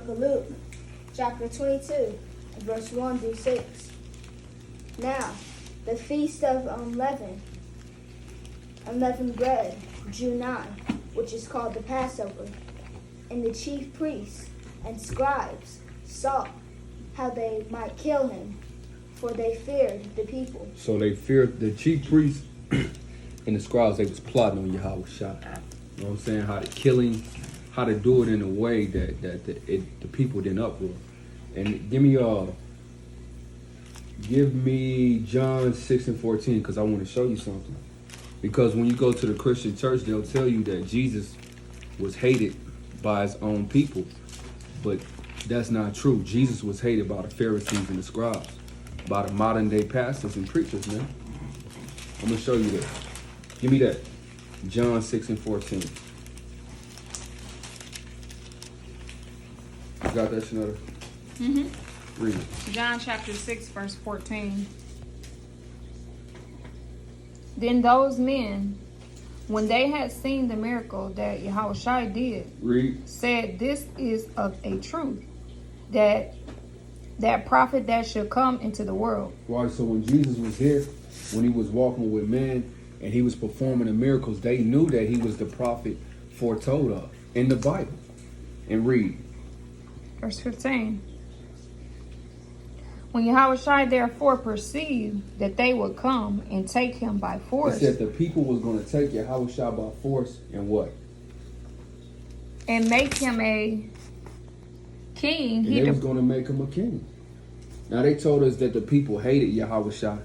book of Luke, chapter 22, verse 1 through 6. Now, the feast of unleavened bread drew nigh, which is called the Passover. And the chief priests and scribes sought how they might kill him, for they feared the people. So they feared the chief priests and the scribes. They was plotting on Yahweh Shai. You know what I'm saying? How to kill him, how to do it in a way that the people didn't uproar. And give me John 6:14, because I want to show you something. Because when you go to the Christian church, they'll tell you that Jesus was hated by his own people. But that's not true. Jesus was hated by the Pharisees and the scribes, by the modern day pastors and preachers, man. I'm going to show you that. Give me that. John 6:14. You got that, Shanoda? Mm-hmm. Read it. John chapter 6, verse 14. Then those men, when they had seen the miracle that Yahushua did, Read. said, "This is of a truth, that prophet that should come into the world." Right, so when Jesus was here, when he was walking with men and he was performing the miracles, they knew that he was the prophet foretold of in the Bible. And read. Verse 15. When Yahushua therefore perceived that they would come and take him by force, It said the people was going to take Yahweh Shai by force and what? and make him a king, And they was going to make him a king. Now they told us that the people hated Yahweh Shai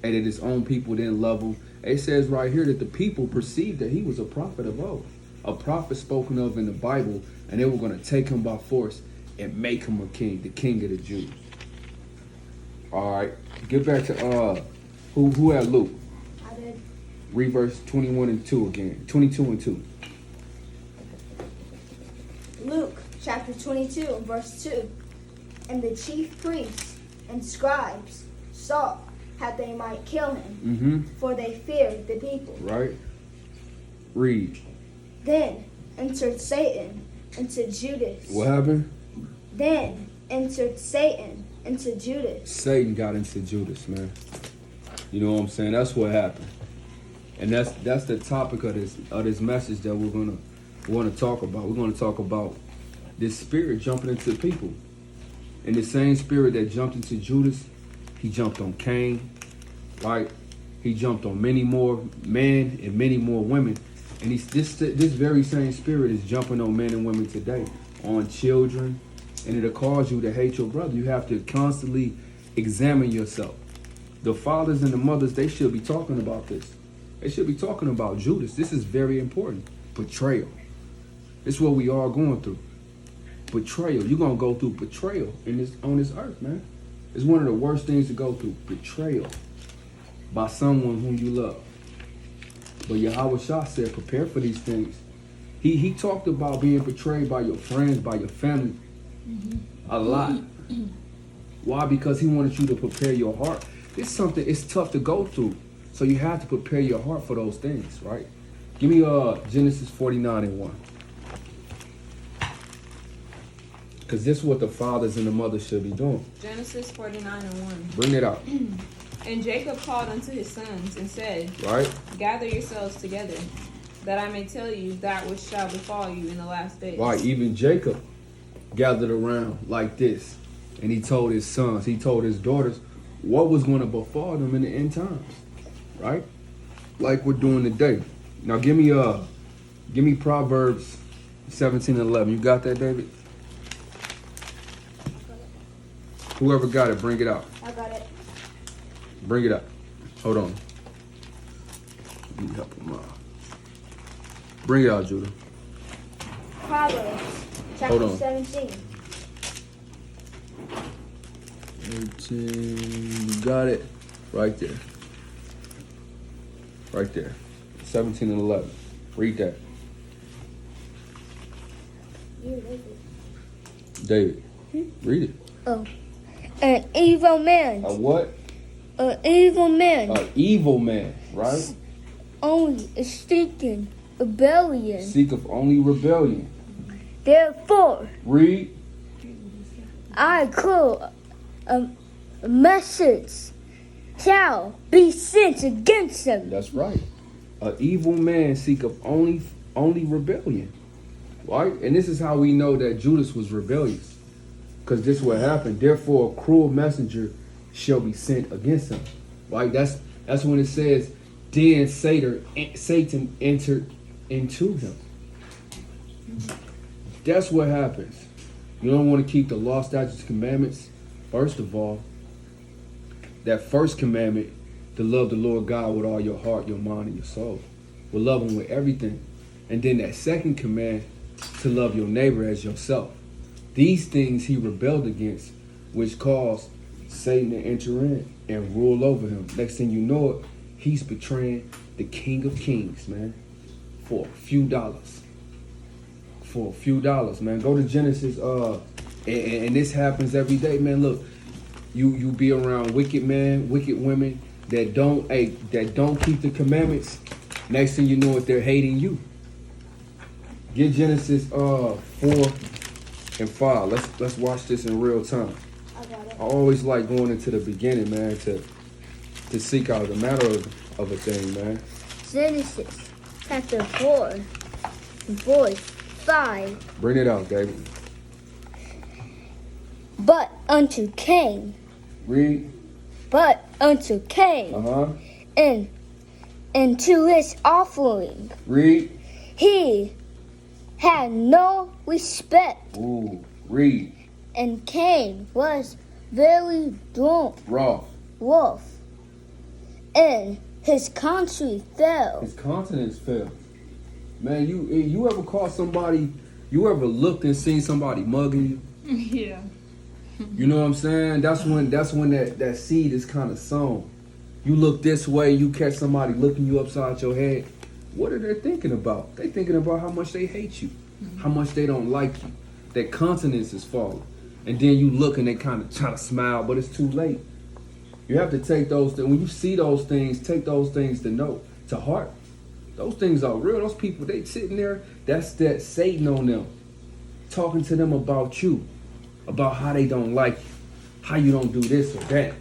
and that his own people didn't love him. It says right here that the people perceived that he was a prophet of old, a prophet spoken of in the Bible, and they were going to take him by force and make him a king, the king of the Jews. All right, get back to who had Luke? I did. Read verse 21 and 2 again. 22 and 2. Luke chapter 22 and verse 2. And the chief priests and scribes sought how they might kill him, for they feared the people. Right. Read. Then entered Satan into Judas. What happened? Then entered Satan into Judas. Satan got into Judas, man. You know what I'm saying? That's what happened. And that's the topic of this message that we're gonna talk about. We're gonna talk about this spirit jumping into people. And the same spirit that jumped into Judas, he jumped on Cain, right? He jumped on many more men and many more women. And this very same spirit is jumping on men and women today, on children, and it'll cause you to hate your brother. You have to constantly examine yourself. The fathers and the mothers, they should be talking about this. They should be talking about Judas. This is very important. Betrayal. It's what we are going through. Betrayal. You're going to go through betrayal on this earth, man. It's one of the worst things to go through. Betrayal by someone whom you love. But Yahweh Shah said, prepare for these things. He talked about being betrayed by your friends, by your family, a lot. Why? Because he wanted you to prepare your heart. It's something, it's tough to go through. So you have to prepare your heart for those things, right? Give me Genesis 49 and 1. Because this is what the fathers and the mothers should be doing. Genesis 49 and 1. Bring it out. And Jacob called unto his sons and said, Right? Gather yourselves together, that I may tell you that which shall befall you in the last days. Right, even Jacob gathered around like this. And he told his sons, he told his daughters what was going to befall them in the end times. Right? Like we're doing today. Now give me Proverbs 17 and 11. You got that, David? Whoever got it, bring it out. I got it. Bring it up. Hold on. Let me help him out. Bring it out, Judah. Proverbs Hold chapter on. 17. 18. You got it. Right there. Right there. 17 and 11. Read that. You read it. David. Read it. Oh. An evil man. A what? An evil man. An evil man, right? Only is seeking rebellion. Seek of only rebellion. Therefore, Read. I call a message shall be sent against them. That's right. An evil man seeketh only rebellion. Right? And this is how we know that Judas was rebellious. Because this is what happened. Therefore, a cruel messenger shall be sent against him. Right? That's when it says, then Satan entered into him. That's what happens. You don't want to keep the law, statutes, commandments. First of all, that first commandment, to love the Lord God with all your heart, your mind, and your soul. We'll love him with everything. And then that second command, to love your neighbor as yourself. These things he rebelled against, which caused Satan to enter in and rule over him. Next thing you know it, he's betraying the King of Kings, man, for a few dollars. For a few dollars, man. Go to Genesis, and this happens every day, man. Look, you be around wicked men, wicked women that don't keep the commandments. Next thing you know it, they're hating you. Get Genesis 4 and 5. Let's watch this in real time. I got it. I always like going into the beginning, man, to seek out the matter of a thing, man. Genesis chapter 4, verse 5. Bring it out, David. But unto Cain, Read. and to his offering, Read. he had no respect. Ooh. Read. And Cain was very drunk, Wrath. and his country fell. His countenance fell. Man, you ever caught somebody? You ever looked and seen somebody mugging you? Yeah. You know what I'm saying? That's when that seed is kind of sown. You look this way, you catch somebody looking you upside your head. What are they thinking about? They thinking about how much they hate you, how much they don't like you. Their countenance is falling. And then you look and they kind of try to smile, but it's too late. You have to take those things. When you see those things, take those things to heart. Those things are real. Those people, they sitting there, that's that Satan on them, talking to them about you, about how they don't like you, how you don't do this or that,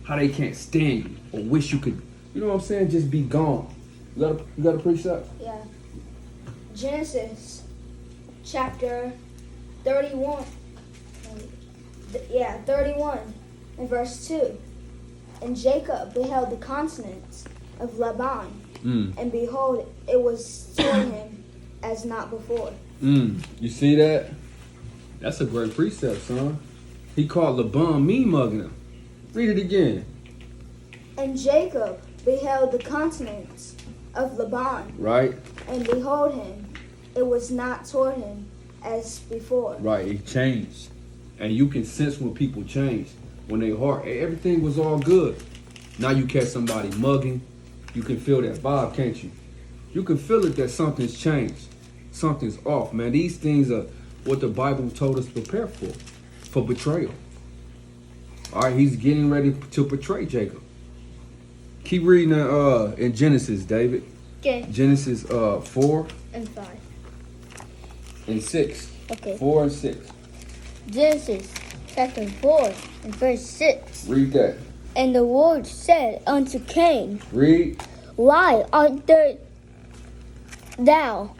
how they can't stand you or wish you could, you know what I'm saying, just be gone. You got a precept? Yeah. Genesis chapter 31. 31 and verse 2. And Jacob beheld the countenance of Laban, and behold, it was toward him as not before. You see that? That's a great precept, son. He called Laban mean mugging him. Read it again. And Jacob beheld the countenance of Laban, Right? and behold him, it was not toward him as before. Right, he changed. And you can sense when people change. When they heart, everything was all good. Now you catch somebody mugging. You can feel that vibe, can't you? You can feel it that something's changed. Something's off, man. These things are what the Bible told us to prepare for betrayal. All right, he's getting ready to betray Jacob. Keep reading in Genesis, David. Okay. Genesis 4 And 5. and 6. Okay. 4 and 6. Genesis chapter 4 and verse 6. Read that. And the Lord said unto Cain, Read. Why art thou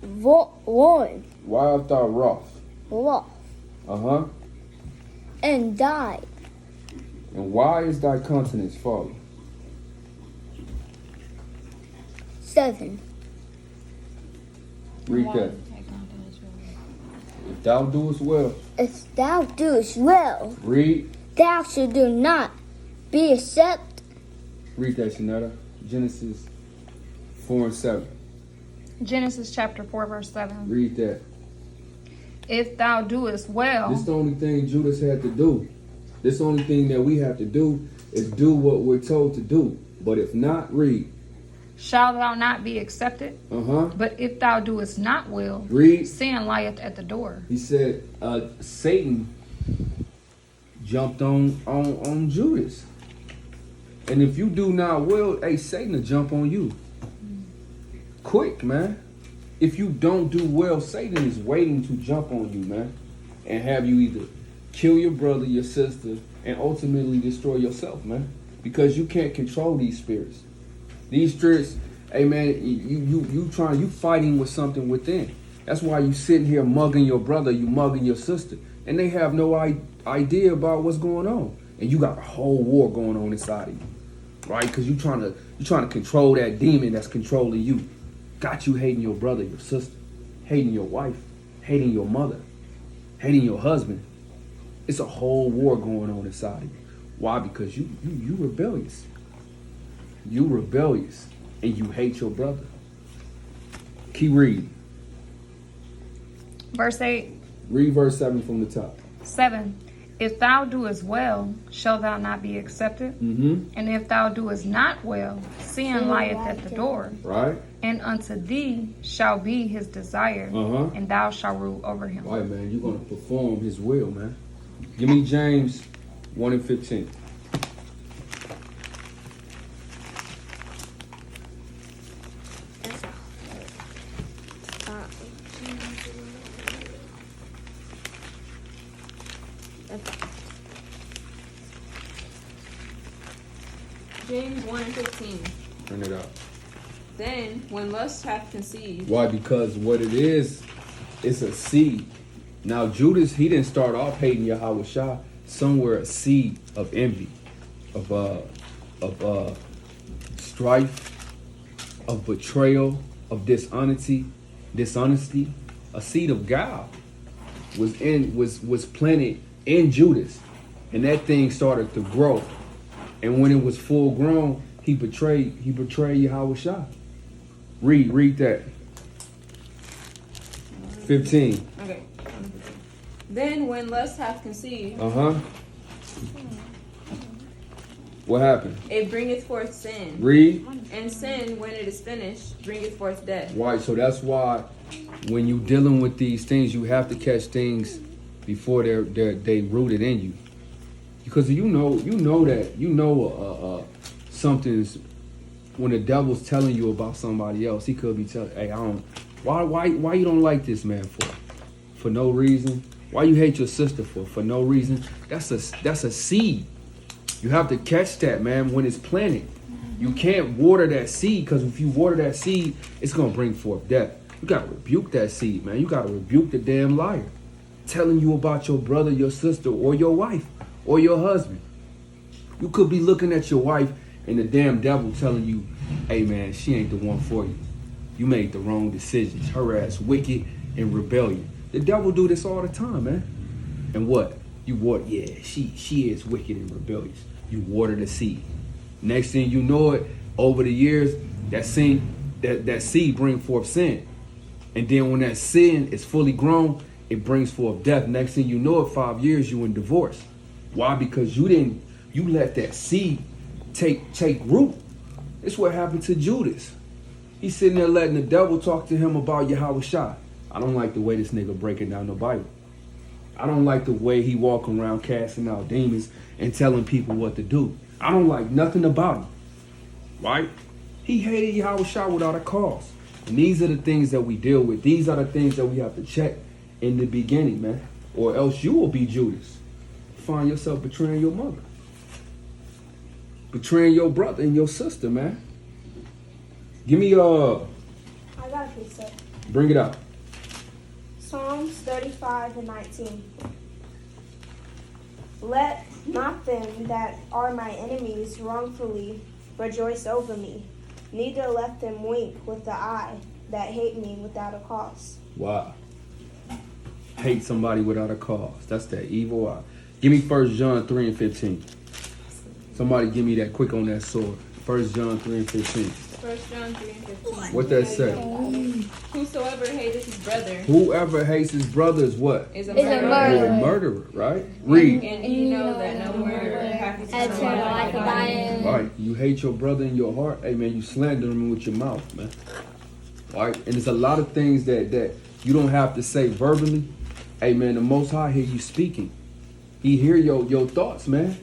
worn Why art thou wroth? wroth, and died? And why is thy countenance fallen? 7. Read that. If thou doest well. If thou doest well, Read. thou shalt do not be accepted. Read that, Shanetta. Genesis 4 and 7. Genesis chapter 4, verse 7. Read that. If thou doest well, This is the only thing Judas had to do. This the only thing that we have to do is do what we're told to do. But if not, read. shalt thou not be accepted? But if thou doest not well, Read. sin lieth at the door. He said Satan jumped on Judas. And if you do not well, hey, Satan will jump on you. Quick, man. If you don't do well, Satan is waiting to jump on you, man. And have you either kill your brother, your sister, and ultimately destroy yourself, man. Because you can't control these spirits. These spirits, hey man, you fighting with something within. That's why you sitting here mugging your brother, you mugging your sister, and they have no idea about what's going on. And you got a whole war going on inside of you, right? Because you trying to control that demon that's controlling you. Got you hating your brother, your sister, hating your wife, hating your mother, hating your husband. It's a whole war going on inside of you. Why? Because you rebellious. You rebellious, and you hate your brother. Keep reading. Verse 8. Read verse 7 from the top. 7. If thou doest well, shall thou not be accepted? Mm-hmm. And if thou doest not well, sin lieth at the door. Right. And unto thee shall be his desire, and thou shalt rule over him. Right, man. You're going to perform his will, man. Give me James 1:15. James 1:15. Turn it up. Then, when lust hath conceived. Why? Because what it is, it's a seed. Now, Judas, he didn't start off hating Yahweh Shah. Somewhere a seed of envy, of strife, of betrayal, of dishonesty, a seed of guile was planted in Judas, and that thing started to grow. And when it was full grown, he betrayed Yahweh Shah. Read that. 15. Okay. Then when lust hath conceived. What happened? It bringeth forth sin. Read. And sin, when it is finished, bringeth forth death. Right. So that's why when you dealing with these things, you have to catch things before they rooted in you. Because you know that something's, when the devil's telling you about somebody else, he could be telling, hey, why you don't like this man for no reason? Why you hate your sister for no reason? That's a seed. You have to catch that, man, when it's planted. You can't water that seed, because if you water that seed, it's gonna bring forth death. You gotta rebuke that seed, man. You gotta rebuke the damn liar telling you about your brother, your sister, or your wife, or your husband. You could be looking at your wife and the damn devil telling you, hey man, she ain't the one for you. You made the wrong decisions. Her ass wicked and rebellion. The devil do this all the time, man. And what? You water, yeah, she is wicked and rebellious. You water the seed. Next thing you know it, over the years, that seed bring forth sin. And then when that sin is fully grown, it brings forth death. Next thing you know it, 5 years, you in divorce. Why? Because you let that seed take root. It's what happened to Judas. He's sitting there letting the devil talk to him about Yahweh Shah. I don't like the way this nigga breaking down the Bible. I don't like the way he walking around casting out demons and telling people what to do. I don't like nothing about him. Right? He hated Yahweh Shah without a cause. And these are the things that we deal with. These are the things that we have to check in the beginning, man. Or else you will be Judas. Find yourself betraying your mother. Betraying your brother and your sister, man. Give me I got a precept. Bring it out. Psalms 35:19. Let not them that are my enemies wrongfully rejoice over me, neither let them wink with the eye that hate me without a cause. Wow. Hate somebody without a cause. That's that evil eye. Give me 1 John 3:15. Somebody give me that quick on that sword. 1 John 3:15. 1 John 3:15. What that say? Whosoever hateth his brother. Whoever hates his brother is what? Is a You're a murderer, right? Read. And you know that no murderer hath eternal life abiding. Right. You hate your brother in your heart. Hey, man, you slander him with your mouth, man. Right? And there's a lot of things that you don't have to say verbally. Hey, man, the Most High hear you speaking. He hear your thoughts, man.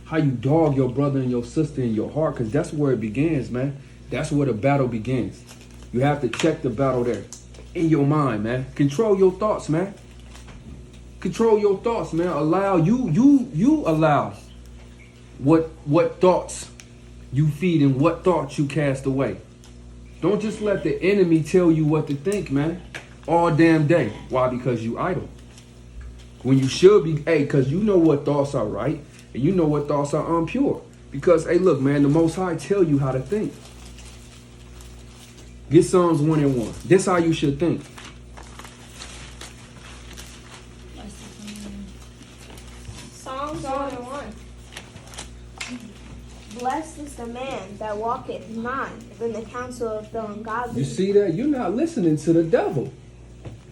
How you dog your brother and your sister in your heart, because that's where it begins, man. That's where the battle begins. You have to check the battle there. In your mind, man. Control your thoughts, man. Control your thoughts, man. Allow you allow what thoughts you feed and what thoughts you cast away. Don't just let the enemy tell you what to think, man. All damn day. Why? Because you idle. When you should be, because you know what thoughts are right and you know what thoughts are impure. Because, look, man, the Most High tell you how to think. Get Psalms 1:1. This how you should think. Psalms 1:1. Blessed is the man that walketh not in the counsel of the ungodly. You see that? You're not listening to the devil.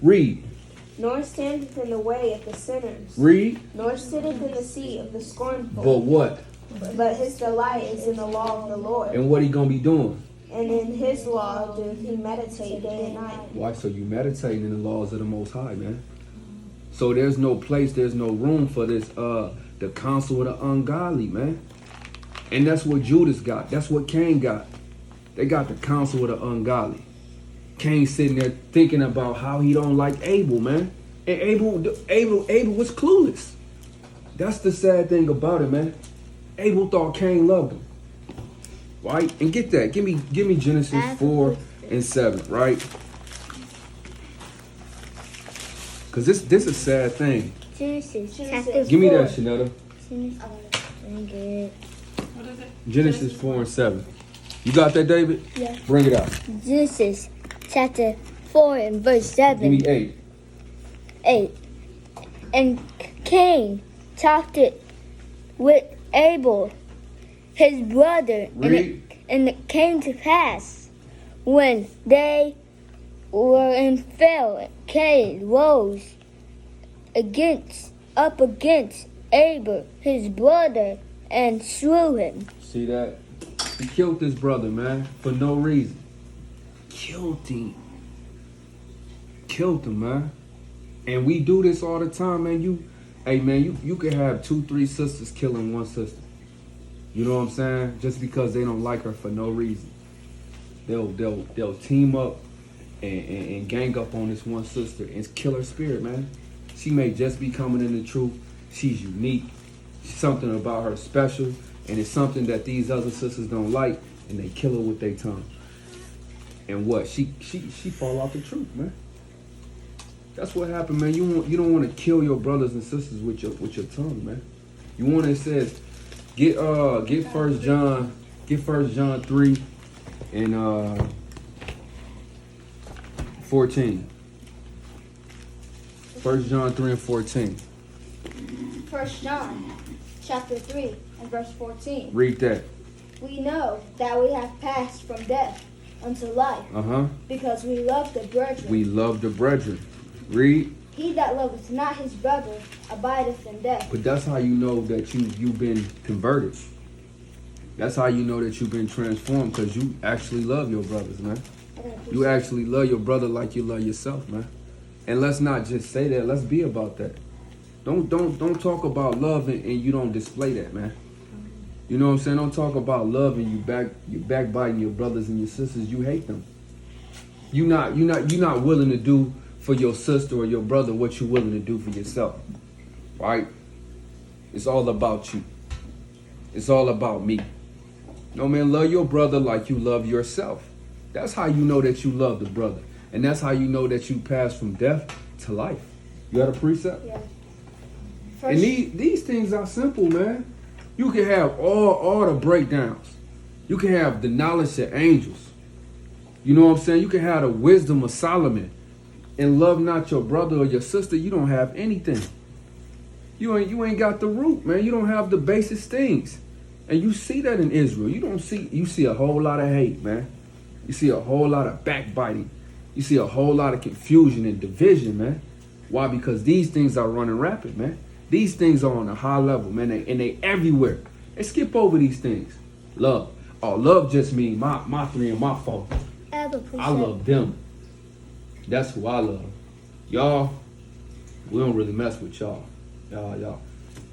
Read. Nor standeth in the way of the sinners. Read. Nor sitteth in the seat of the scornful. But what? But his delight is in the law of the Lord. And what he gonna be doing? And in his law doth he meditate day and night. Why? So you meditating in the laws of the Most High, man. So there's no place, there's no room for this, the counsel of the ungodly, man. And that's what Judas got. That's what Cain got. They got the counsel of the ungodly. Cain sitting there thinking about how he don't like Abel, man. And Abel was clueless. That's the sad thing about it, man. Abel thought Cain loved him. Right? And get that. Give me Genesis 4:7, right? Cause this is a sad thing. Genesis chapter 4. Give me that, Shanetta. Genesis. What is it? Genesis 4:7. You got that, David? Yeah. Bring it out. Genesis chapter 4 and verse 7. Give me 8. 8. And Cain talked it with Abel, his brother, and it came to pass when they were in fell, Cain rose up against Abel, his brother, and slew him. See that? He killed his brother, man, for no reason. Killed him, man. And we do this all the time, man. You could have 2-3 sisters killing one sister. You know what I'm saying? Just because they don't like her for no reason. They'll team up and gang up on this one sister and kill her spirit, man. She may just be coming in the truth. She's unique. Something about her special, and it's something that these other sisters don't like, and they kill her with their tongue. And what? She fall out the truth, man. That's what happened, man. You don't want to kill your brothers and sisters with your tongue, man. You want to, it says, get 1 John 3 and 14. 1 John 3 and 14. 1 John chapter 3 and verse 14. Read that. We know that we have passed from death unto life, because we love the brethren. We love the brethren. Read. He that loveth not his brother abideth in death. But that's how you know that you've been converted. That's how you know that you've been transformed, because you actually love your brothers, man. You actually love your brother like you love yourself, man. And let's not just say that. Let's be about that. Don't talk about love and you don't display that, man. You know what I'm saying? Don't talk about love and you backbiting your brothers and your sisters. You hate them. You're not willing to do for your sister or your brother what you're willing to do for yourself. Right? It's all about you. It's all about me. No, man, love your brother like you love yourself. That's how you know that you love the brother. And that's how you know that you pass from death to life. You got a precept? Yeah. And these things are simple, man. You can have all the breakdowns. You can have the knowledge of angels. You know what I'm saying? You can have the wisdom of Solomon. And love not your brother or your sister, you don't have anything. You ain't got the root, man. You don't have the basic things. And you see that in Israel. You see a whole lot of hate, man. You see a whole lot of backbiting. You see a whole lot of confusion and division, man. Why? Because these things are running rapid, man. These things are on a high level, man, and they everywhere. They skip over these things. Love. Oh, love just means my 3 and my 4. I love them. That's who I love. Y'all, we don't really mess with y'all. Y'all.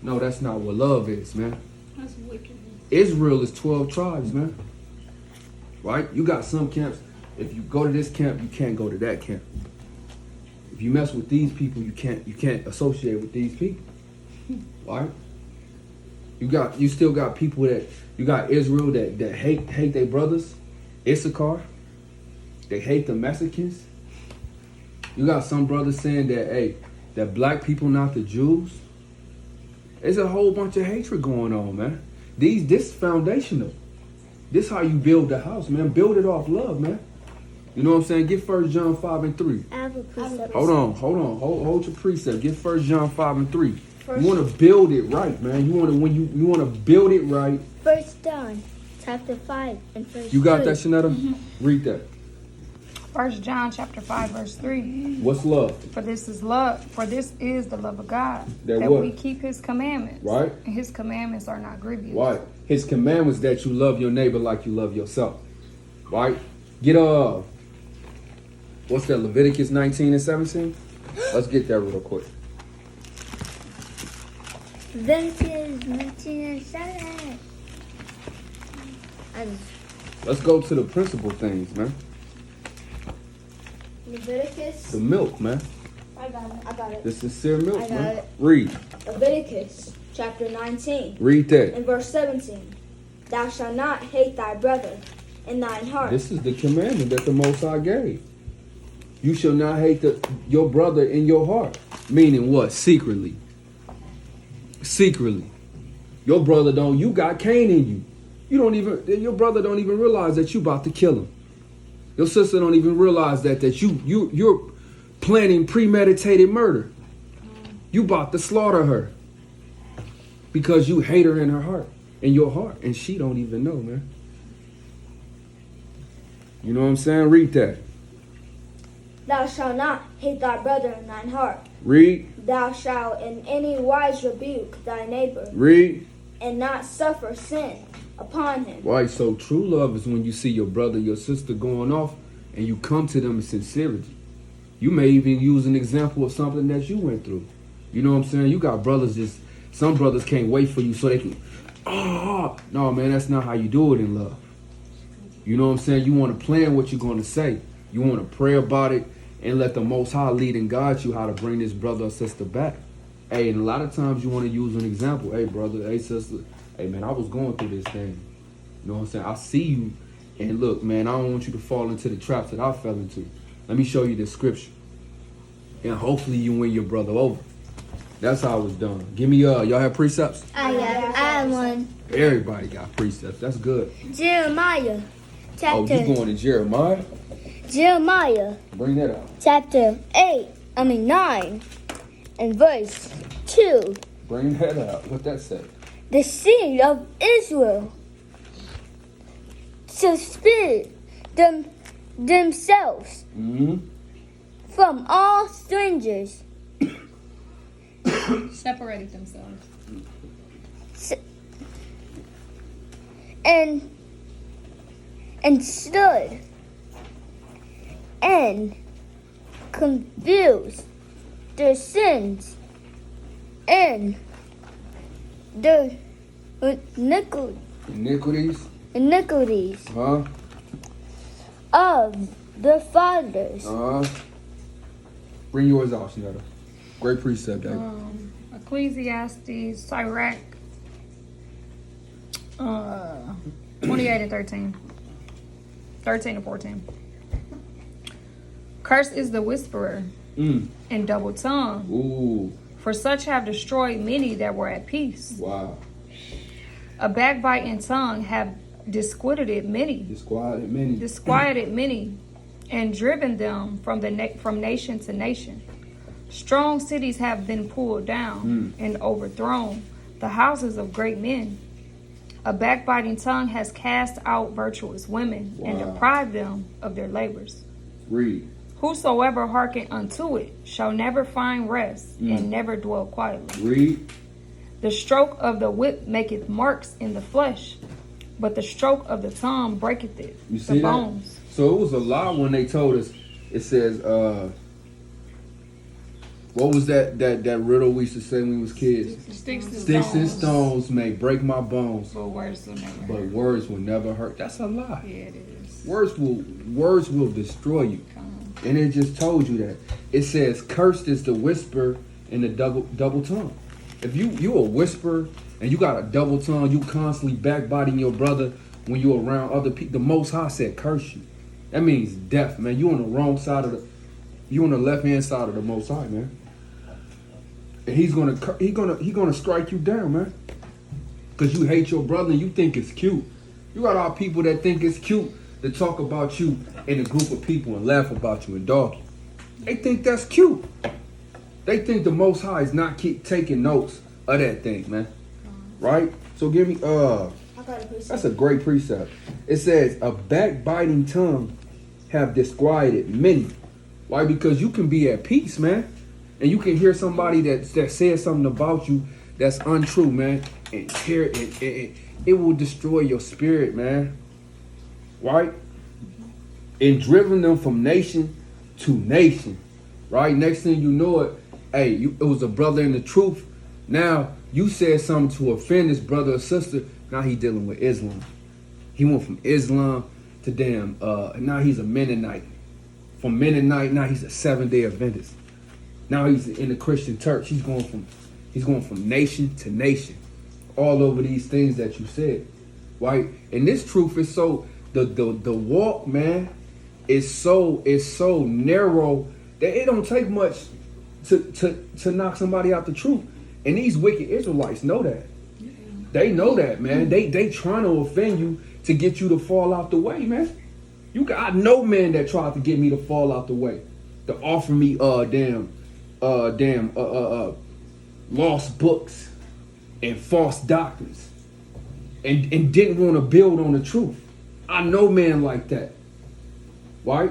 No, that's not what love is, man. That's wicked. Israel is 12 tribes, man. Right? You got some camps. If you go to this camp, you can't go to that camp. If you mess with these people, you can't associate with these people. Right? You still got people that you got Israel that hate their brothers. Issachar, they hate the Mexicans. You got some brothers saying that black people not the Jews. There's a whole bunch of hatred going on, man. This foundational. This how you build the house, man. Build it off love, man. You know what I'm saying? Get 1 John 5 and 3. I have a precept. Hold on. Hold your precept. Get 1 John 5 and 3. You want to build it right, man. You want to build it right. 1 John chapter 5 and verse You got 3. that, Shanetta? Read that. 1 John chapter 5 verse 3. What's love? For this is love. For this is the love of God. That That what? we keep his commandments. Right. And his commandments are not grievous. Right. His commandments that you love your neighbor like you love yourself. Right? Get what's that? Leviticus 19 and 17? Let's get that real quick. Leviticus 19 and 7. Let's go to the principal things, man. Leviticus. The milk, man. I got it. The sincere milk, I got man. it. Read. Leviticus chapter 19 Read that. and verse 17. Thou shalt not hate thy brother in thine heart. This is the commandment that the Most High gave. You shall not hate your brother in your heart. Meaning what? Secretly. Secretly. Your brother you got Cain in you. Your brother don't even realize that you about to kill him. Your sister don't even realize that you're planning premeditated murder. You about to slaughter her. Because you hate her in your heart. And she don't even know, man. You know what I'm saying? Read that. Thou shalt not hate thy brother in thine heart. Read. Thou shalt in any wise rebuke thy neighbor, Read. and not suffer sin upon him. Right, so true love is when you see your brother, your sister going off, and you come to them in sincerity. You may even use an example of something that you went through. You know what I'm saying? You got brothers some brothers can't wait for you so they can, no, man, that's not how you do it in love. You know what I'm saying? You want to plan what you're going to say. You want to pray about it and let the Most High lead and guide you how to bring this brother or sister back. Hey, and a lot of times you want to use an example. Hey, brother, hey, sister, hey, man, I was going through this thing. You know what I'm saying? I see you, and look, man, I don't want you to fall into the traps that I fell into. Let me show you the scripture. And hopefully you win your brother over. That's how it was done. Give me, y'all have precepts? I have one. Everybody got precepts. That's good. Jeremiah Oh, chapter you going to Jeremiah? Jeremiah Bring that out. chapter 9 and verse 2. Bring that out. What that say? The seed of Israel shall split themselves Mm-hmm. from all strangers Separated themselves. and stood and confused their sins and their iniquities Huh? of their fathers. Bring yours out, Shanetta. Great precept, Dave. Ecclesiastes, Sirach, 28 and 13. 13 and 14. Cursed is the whisperer and double tongue, Ooh, for such have destroyed many that were at peace. wow. A backbiting tongue have disquieted many, and driven them from nation to nation. Strong cities have been pulled down and overthrown, the houses of great men. A backbiting tongue has cast out virtuous women and deprived them of their labors. Read. Whosoever hearken unto it shall never find rest and never dwell quietly. Read. The stroke of the whip maketh marks in the flesh, but the stroke of the tongue breaketh it, You the see bones. that? So it was a lie when they told us. It says, what was that riddle we used to say when we was kids? Sticks And stones may break my bones, but words will never but hurt. words will never hurt. That's a lie. Yeah, it is. Words will destroy you. And it just told you that. It says, cursed is the whisper and the double tongue. If you a whisperer and you got a double tongue, you constantly backbiting your brother when you around other people. The Most High said curse you. That means death, man. You on the wrong side of you on the left hand side of the Most High, man. And he gonna strike you down, man. Cause you hate your brother and you think it's cute. You got all people that think it's cute to talk about you in a group of people and laugh about you and dog you. They think that's cute. They think the Most High is not keep taking notes of that thing, man. Right? So give me I got a precept. that's a great precept. It says a backbiting tongue have disquieted many. Why? Because you can be at peace, man. And you can hear somebody that says something about you that's untrue, man. And hear it will destroy your spirit, man. Right? And driven them from nation to nation. Right? Next thing you know it, it was a brother in the truth. Now you said something to offend this brother or sister. Now he dealing with Islam. He went from Islam to now he's a Mennonite. From Mennonite, now he's a 7-day Adventist. Now he's in the Christian church. He's going from nation to nation, all over these things that you said, right? And this truth is so the walk, man, is so narrow that it don't take much to knock somebody out the truth. And these wicked Israelites know that. They know that, man. They trying to offend you to get you to fall out the way, man. I know men that tried to get me to fall out the way, to offer me lost books and false doctrines, and didn't want to build on the truth. I know men like that. Right?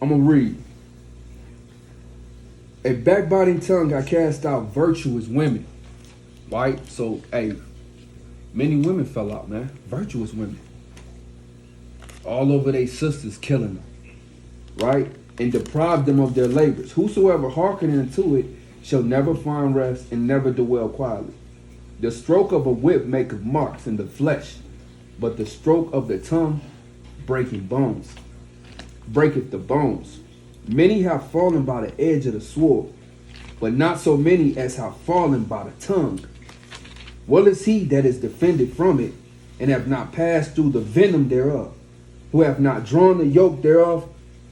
I'm gonna read. A backbiting tongue got cast out virtuous women. Right? So, many women fell out, man. Virtuous women. All over their sisters, killing them. Right? And deprived them of their labors. Whosoever hearkeneth unto it shall never find rest and never dwell quietly. The stroke of a whip maketh marks in the flesh, but the stroke of the tongue breaketh the bones. Many have fallen by the edge of the sword, but not so many as have fallen by the tongue. Well is he that is defended from it, and have not passed through the venom thereof, who have not drawn the yoke thereof,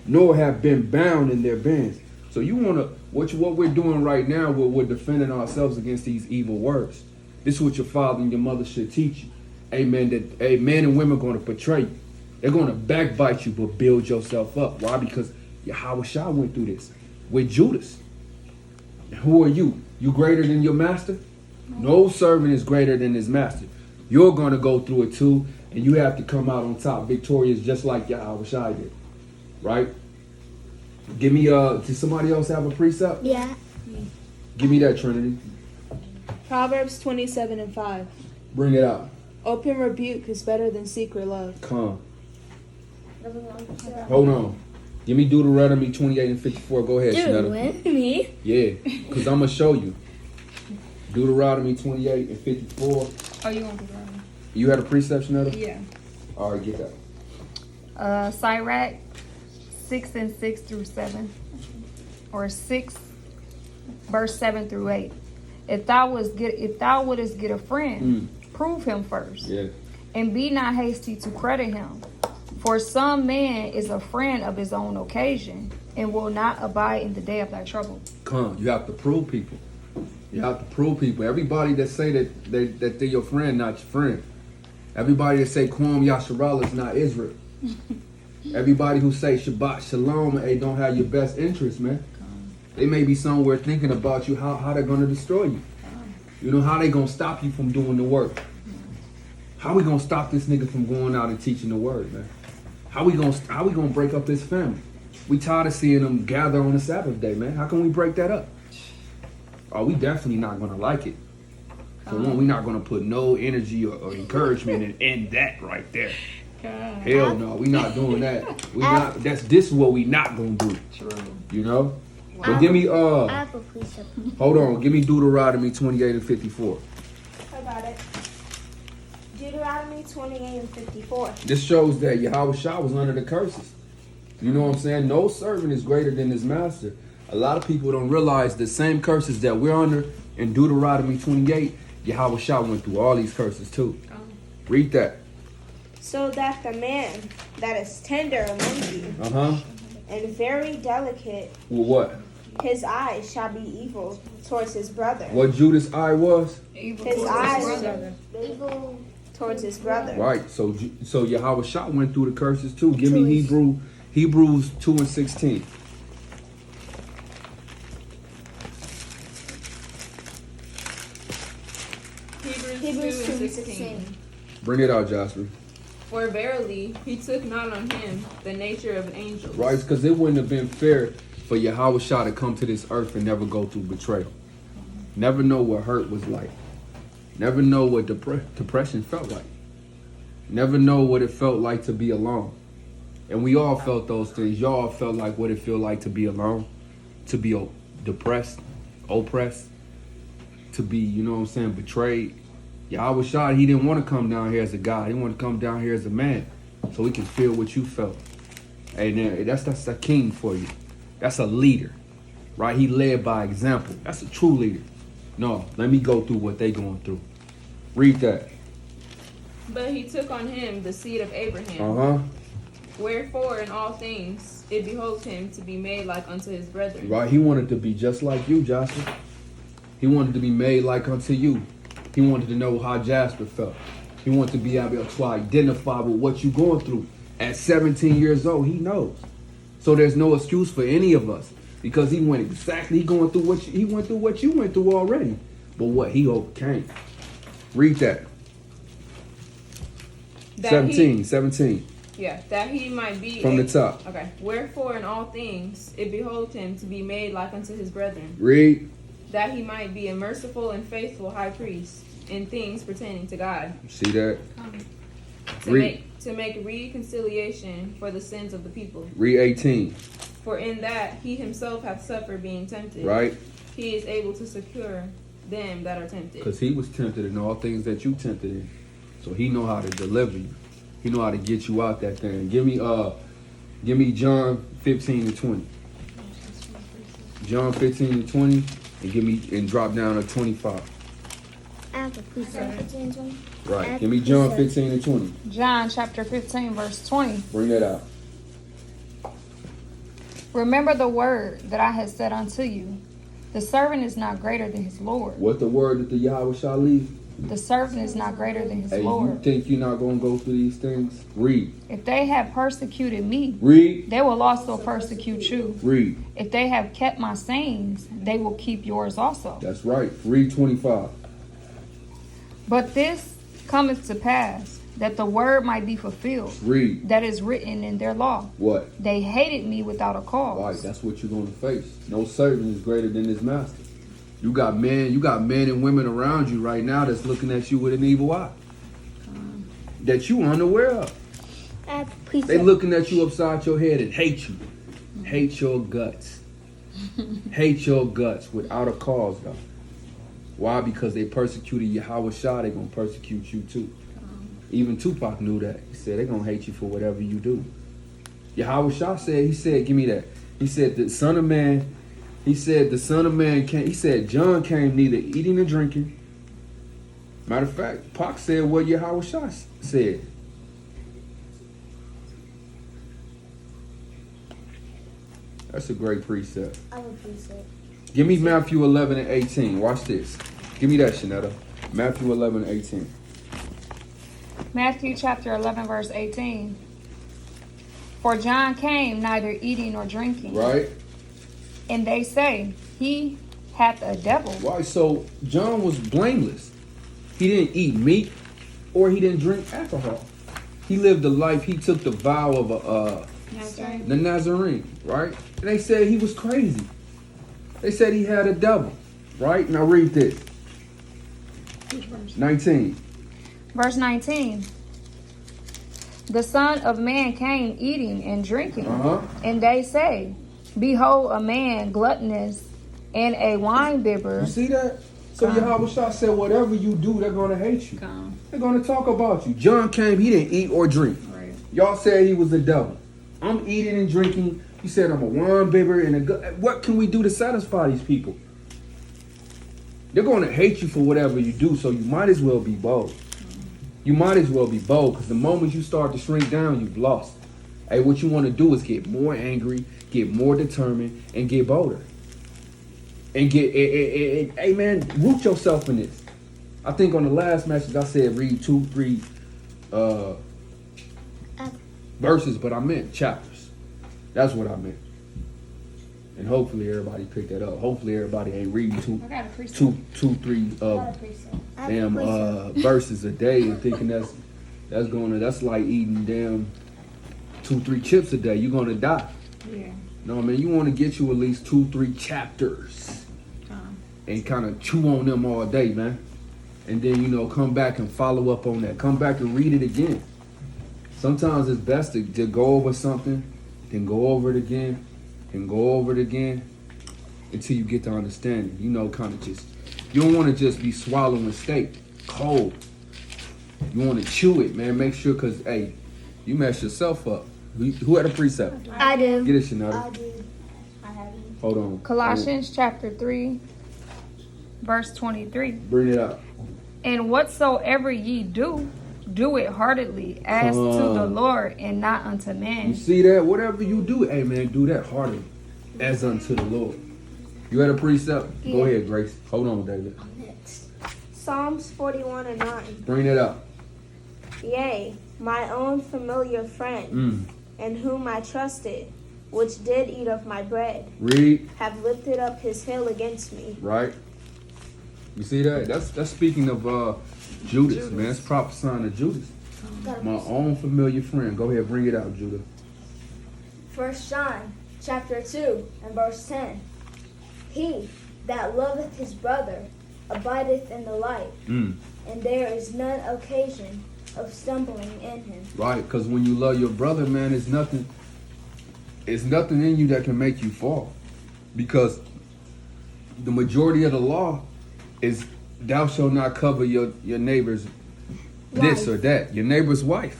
nor have been bound in their bands. So you want to, what we're doing right now, we're defending ourselves against these evil words. This is what your father and your mother should teach you. Amen. That men and women are going to betray you. They're going to backbite you, but build yourself up. Why? Because Yahushua went through this with Judas. Who are you? You greater than your master? No servant is greater than his master. You're going to go through it too, and you have to come out on top victorious just like Yahushua did. Right? Give me, does somebody else have a precept? Yeah. Give me that, Trinity. Proverbs 27:5. Bring it out. Open rebuke is better than secret love. Come. Hold on. Give me Deuteronomy 28 and 54. Go ahead, Shanetta. Me? Yeah, because I'm going to show you. Deuteronomy 28 and 54. Oh, you want to go? You had a precept, Shanetta? Yeah. All right, get that. Sirach 6 and 6 through 7, or 6 verse 7 through 8. If thou wouldest get a friend, prove him first. Yeah. And be not hasty to credit him. For some man is a friend of his own occasion, and will not abide in the day of thy trouble. Come, you have to prove people. You have to prove people. Everybody that say that they're your friend, not your friend. Everybody that say Kwam Yasharallah is not Israel. Everybody who say Shabbat Shalom, don't have your best interest, man. They may be somewhere thinking about you, how they're going to destroy you. You know, how they going to stop you from doing the work. How we going to stop this nigga from going out and teaching the word, man? How we going to break up his family? We tired of seeing them gather on the Sabbath day, man. How can we break that up? Oh, we definitely not going to like it. For one, we're not going to put no energy or encouragement in that right there. God. Hell no, we not doing that. This is what we not gonna do. True. You know? But give me I have a precept. hold on, give me Deuteronomy 28 and 54. I got it. Deuteronomy 28 and 54. This shows that Yahushua was under the curses. You know what I'm saying? No servant is greater than his master. A lot of people don't realize the same curses that we're under in Deuteronomy 28, Yahweh Shah went through all these curses too. Read that. So that the man that is tender among you and very delicate, Well, what? his eyes shall be evil towards his brother. What Judas' eye was? His eyes Evil. towards his brother. Right. So Yahweh Shah went through the curses too. Give me Hebrews 2:16. Hebrews 2 and 2:16. 16. Bring it out, Jasper. For verily he took not on him the nature of an angel. Right, because it wouldn't have been fair for Yahweh Shah to come to this earth and never go through betrayal. Never know what hurt was like. Never know what depression felt like. Never know what it felt like to be alone. And we all felt those things. Y'all felt like what it felt like to be alone, to be depressed, oppressed, to be, you know what I'm saying, betrayed. Yahweh Shah, he didn't want to come down here as a God. He wanted to come down here as a man so he can feel what you felt. And that's a king for you. That's a leader, right? He led by example. That's a true leader. No, let me go through what they going through. Read that. But he took on him the seed of Abraham. Wherefore in all things it behoves him to be made like unto his brethren. Right, he wanted to be just like you, Jasper. He wanted to be made like unto you. He wanted to know how Jasper felt. He wanted to be able to identify with what you're going through. At 17 years old, he knows. So there's no excuse for any of us because he went going through what he went through what you went through already. But what he overcame. Read that. 17. Yeah, that he might be From the top. Okay. Wherefore in all things it behoved him to be made like unto his brethren, Read. that he might be a merciful and faithful high priest in things pertaining to God, See that? to Read. make reconciliation for the sins of the people. Read 18. For in that he himself hath suffered being tempted, Right? he is able to secure them that are tempted. Because he was tempted in all things that you tempted in. So he know how to deliver you. He know how to get you out that thing. Give me John 15 and 20. John 15 and 20 and drop down to 25. I have a precept. Right. Give me John 15 and 20. John chapter 15 verse 20. Bring that out. Remember the word that I have said unto you. The servant is not greater than his Lord. What the word that the Yahweh shall leave? The servant is not greater than his Hey, you Lord. think you're not going to go through these things? Read. If they have persecuted me, Read. they will also persecute you. Read. If they have kept my sayings, they will keep yours also. That's right. Read 25. But this cometh to pass, that the word might be fulfilled, Read. that is written in their law. What? They hated me without a Right. cause. That's what you're going to face. No servant is greater than his master. You got men and women around you right now that's looking at you with an evil eye. That you unaware of. They looking at you upside your head and hate you. Hate your guts. Hate your guts without a cause though. Why? Because they persecuted Yahweh Shah, they gonna persecute you too. Even Tupac knew that. He said they gonna hate you for whatever you do. Yahweh Shah said, give me that. He said the Son of Man came, he said John came neither eating nor drinking. Matter of fact, Pac said what Yahweh Shah said. That's a great precept. I would precept. Give me Matthew 11 and 18. Watch this. Give me that, Shanetta. Matthew 11 and 18. Matthew chapter 11 verse 18. For John came neither eating nor drinking. Right? And they say, he hath a devil. Why? So John was blameless. He didn't eat meat or he didn't drink alcohol. He lived a life, he took the vow of the Nazarene, right? And they said he was crazy. They said he had a devil, right? Now read this. 19. Verse 19. The Son of Man came eating and drinking. And they say, behold, a man gluttonous and a winebibber. You see that? So Yahweh Shah said, whatever you do, they're going to hate you. They're going to talk about you. John came, he didn't eat or drink. Right. Y'all said he was the devil. I'm eating and drinking. You said I'm a wine bibber and a good. What can we do to satisfy these people? They're going to hate you for whatever you do, so you might as well be bold. You might as well be bold, because the moment you start to shrink down, you've lost. Hey, what you want to do is get more angry, get more determined, and get bolder. And hey man, root yourself in this. I think on the last message I said read 2-3 verses, but I meant chapters. That's what I meant. And hopefully everybody picked that up. Hopefully everybody ain't reading two, 3 damn verses a day and thinking that's like eating damn 2-3 chips a day. You're gonna die. Yeah. No man, you want to get you at least 2-3 chapters and kind of chew on them all day, man. And then come back and follow up on that. Come back and read it again. Sometimes it's best to go over something, then go over it again, and go over it again until you get to understanding. Kind of just, you don't want to just be swallowing steak cold. You want to chew it, man. Make sure, because, hey, you mess yourself up. Who had a precept? I do. Get it, Shanetta. I do. I have it. Hold on. Colossians chapter 3, verse 23. Bring it up. And whatsoever ye do, do it heartily as to the Lord and not unto You man. see that? Whatever you do, hey, man, do that heartily as unto the Lord. You had a precept? Yeah. Go ahead, Grace. Hold on, David. Next. Psalms 41:9. Bring it up. Yea, my own familiar friend, in whom I trusted, which did eat of my bread, Read. have lifted up his heel against me. Right. You see that? That's speaking of Judas, man. It's prophesying of Judas. My own familiar friend. Go ahead, bring it out, Judah. 1 John chapter 2 and verse 10. He that loveth his brother abideth in the light, and there is none occasion of stumbling in him. Right, because when you love your brother, man, it's nothing in you that can make you fall. Because the majority of the law is thou shalt not cover your neighbor's this or that, your neighbor's wife.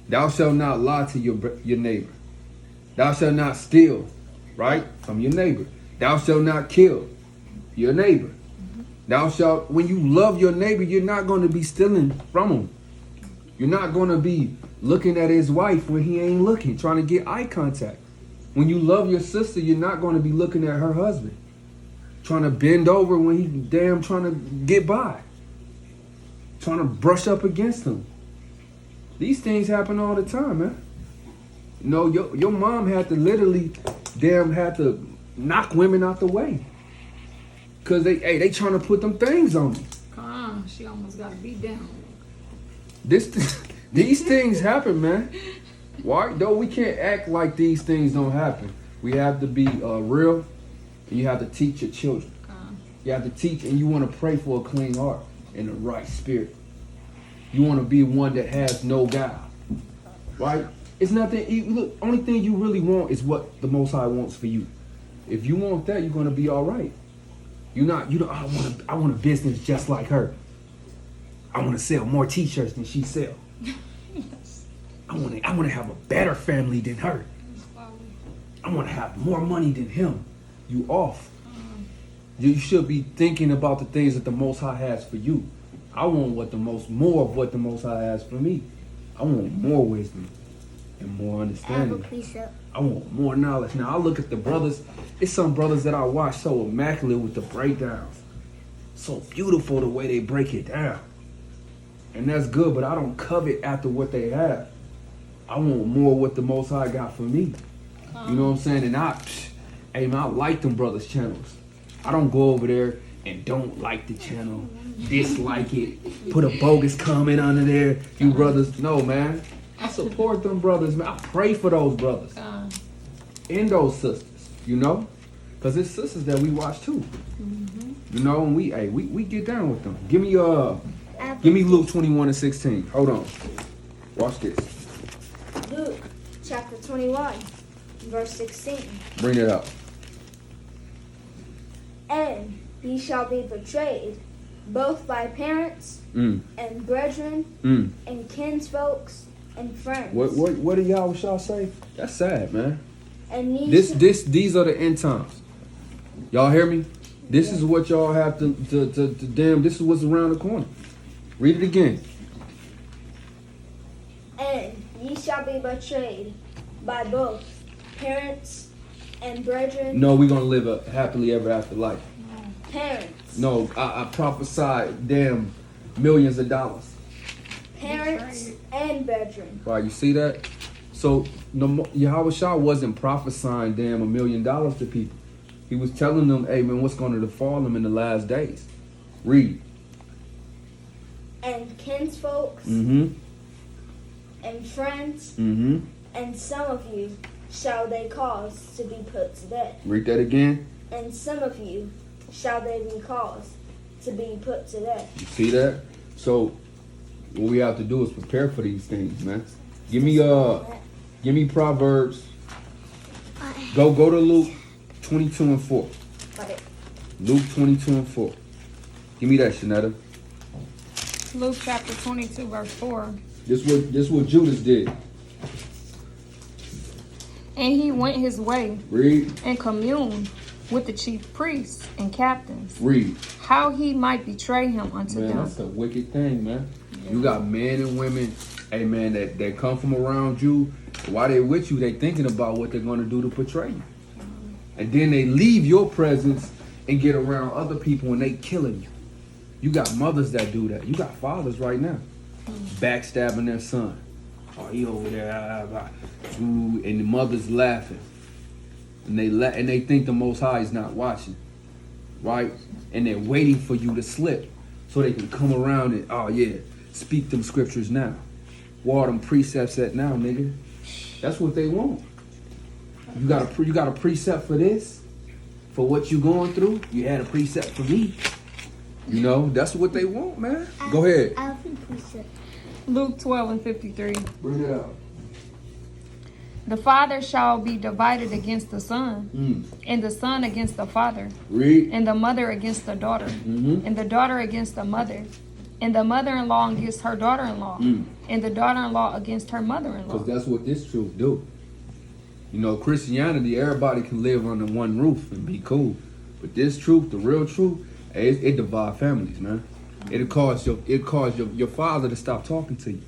Thou shalt not lie to your neighbor. Thou shalt not steal, right, from your neighbor. Thou shalt not kill your neighbor. Thou shalt, when you love your neighbor, you're not going to be stealing from him. You're not going to be looking at his wife when he ain't looking, trying to get eye contact. When you love your sister, you're not going to be looking at her husband, trying to bend over when he damn trying to get by, trying to brush up against him. These things happen all the time, man. Your mom had to literally had to knock women out the way. Cause they trying to put them things on me. Come on, she almost got beat down. These things happen, man. Why? Though we can't act like these things don't happen. We have to be real, and you have to teach your children. You have to teach, and you want to pray for a clean heart and the right spirit. You want to be one that has no guile, right? It's nothing. Look, only thing you really want is what the Most High wants for you. If you want that, you're gonna be all right. I want a business just like her. I want to sell more T-shirts than she sell. I want to have a better family than her. I want to have more money than him. You off. You should be thinking about the things that the Most High has for you. I want more of what the Most High has for me. I want more wisdom and more understanding. I want more knowledge. Now I look at the brothers. It's some brothers that I watch so immaculate with the breakdowns. So beautiful the way they break it down. And that's good, but I don't covet after what they have. I want more what the Most High got for me. You know what I'm saying? And I like them brothers' channels. I don't go over there and don't like the channel, dislike it, put a bogus comment under there. You brothers, no, man. I support them brothers, man. I pray for those brothers and those sisters, because it's sisters that we watch too. And we get down with them. Give me Luke 21:16. Hold on. Watch this. Luke chapter 21, verse 16. Bring it up. And ye shall be betrayed, both by parents and brethren and kinsfolks and friends. What did y'all say? That's sad, man. And These are the end times. Y'all hear me? This is what y'all have to damn. This is what's around the corner. Read it again. And ye shall be betrayed by both parents and brethren. No, we're gonna live a happily ever after life. Parents. No, I prophesied damn millions of dollars. Parents and brethren. Right, you see that? So Yahweh Shah wasn't prophesying damn $1 million to people. He was telling them, hey man, what's gonna befall them in the last days. Read. And kinsfolks. Mm-hmm. And friends. Mm-hmm. And some of you shall they cause to be put to death. Read that again. And some of you shall they be caused to be put to death. You see that? So what we have to do is prepare for these things, man. Give me Proverbs. Go to Luke 22 and 4. Luke 22 and 4. Give me that, Shanetta. Luke chapter 22, verse 4. This what Judas did. And he went his way Read. and communed with the chief priests and captains, Read. how he might betray him unto Man, them. that's a wicked thing, man. You got men and women, hey man, that come from around you. While they with you, they thinking about what they're gonna do to betray you. And then they leave your presence and get around other people and they killing you. You got mothers that do that. You got fathers right now backstabbing their son. Oh, he over there, and the mother's laughing, and they think the Most High is not watching, right? And they're waiting for you to slip so they can come around and speak them scriptures now, war them precepts at now, nigga. That's what they want. You got a precept for this, for what you going through. You had a precept for me. You know, that's what they want, man. Go ahead. I have a precept. Luke 12 and 53. Bring it out. The father shall be divided against the son, and the son against the father, Read. and the mother against the daughter, and the daughter against the mother, and the mother-in-law against her daughter-in-law, and the daughter-in-law against her mother-in-law. Because that's what this truth do. You know, Christianity, everybody can live under one roof and be cool. But this truth, the real truth, it divides families, man. It'll cause your father to stop talking to you.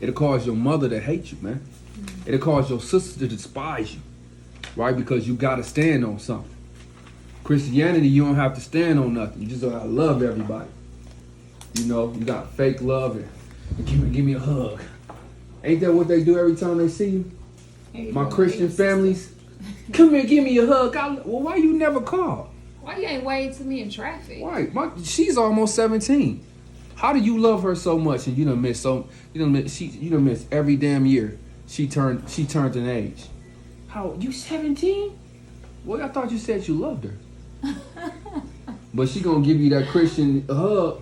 It'll cause your mother to hate you, man. It'll cause your sister to despise you, right? Because you got to stand on something. Christianity, you don't have to stand on nothing. You just gotta love everybody. You know, you got fake love and give me a hug. Ain't that what they do every time they see you? My Christian families, come here, give me a hug. Well, why you never call? Why you ain't waved to me in traffic? Right, she's almost 17. How do you love her so much and you done miss every damn year she turned an age? How you 17? Well, I thought you said you loved her. But she gonna give you that Christian hug.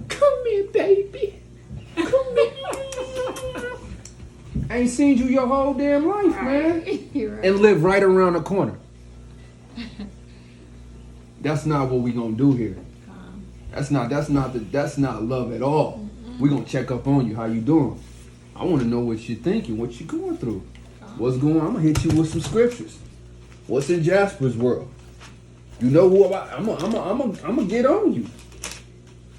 Come here, baby. Come here. I ain't seen you your whole damn life, man. You're right. And live right around the corner. That's not what we gonna do here. That's not love at all. We gonna check up on you. How you doing? I want to know what you're thinking, what you're going through. What's going on? I'm gonna hit you with some scriptures. What's in Jasper's world? You know who I'm gonna get on you.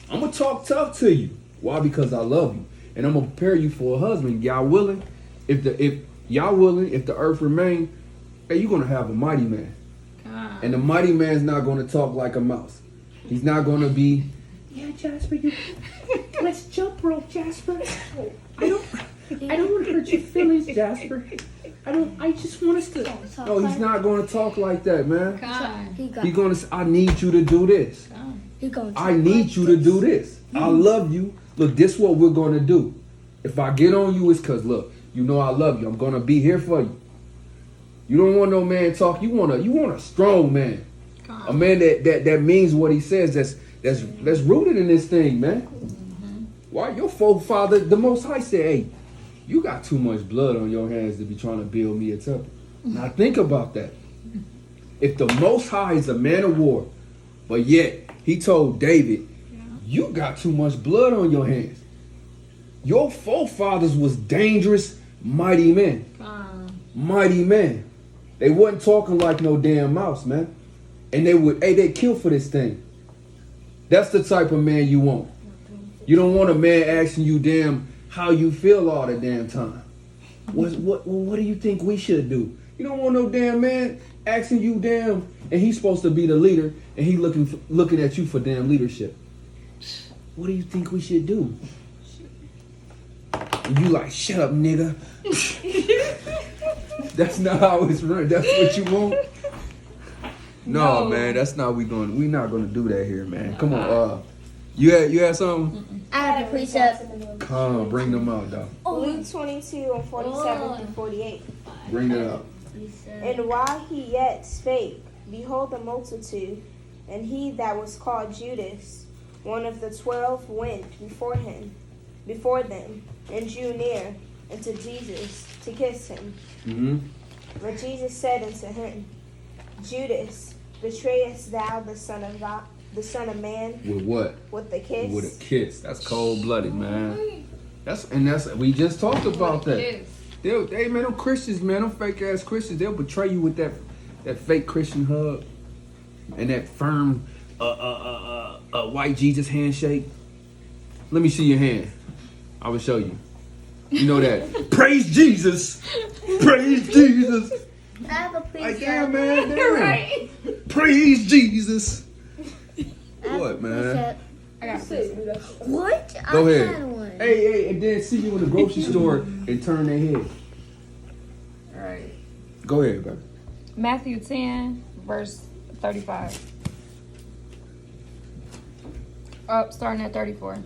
I'm gonna talk tough to you. Why? Because I love you, and I'm gonna prepare you for a husband. Y'all willing? If the earth remain, hey, you're gonna have a mighty man. And the mighty man's not going to talk like a mouse. He's not going to be, yeah, Jasper, let's jump rope, Jasper. I don't want to hurt your feelings, Jasper. I just want us to. No, he's not going to talk like that, man. He's going to say, I need you to do this. I need you to do this. I love you. Look, this is what we're going to do. If I get on you, it's because, look, you know I love you. I'm going to be here for you. You don't want no man talk. You want a strong man, a man that means what he says. That's rooted in this thing, man. Why your forefather, the Most High, said, "Hey, you got too much blood on your hands to be trying to build me a temple." Now think about that. If the Most High is a man of war, but yet he told David, "You got too much blood on your hands. Your forefathers was dangerous, mighty men. Mighty men. They wasn't talking like no damn mouse, man. And they kill for this thing. That's the type of man you want. You don't want a man asking you damn how you feel all the damn time. What do you think we should do? You don't want no damn man asking you damn, and he's supposed to be the leader, and he looking at you for damn leadership. What do you think we should do? And you like, shut up, nigga. That's not how it's run. That's what you want. No, man, that's not we not gonna do that here, man. Come on, you had something? I have a precept. Come on, bring them out, dog. Luke 22 and 47 through 48. Bring it up. And while he yet spake, behold, the multitude, and he that was called Judas, one of the 12, went before them, and drew near unto Jesus to kiss him. Mm-hmm. But Jesus said unto him, Judas, betrayest thou the Son of God, the Son of Man? With what? With a kiss? With a kiss. That's cold-blooded, man. We just talked about that. Hey, man, them Christians, man, them fake-ass Christians, they'll betray you with that fake Christian hug and that firm white Jesus handshake. Let me see your hand. I will show you. You know that. Praise Jesus. Praise Jesus. I have a precept. Like, yeah, man. Damn. Right. Praise Jesus. What, man? I got a What? Go I ahead. had one. Hey, and then see you in the grocery store and turn their head. All right. Go ahead, baby. Matthew 10, verse 35. Starting at 34.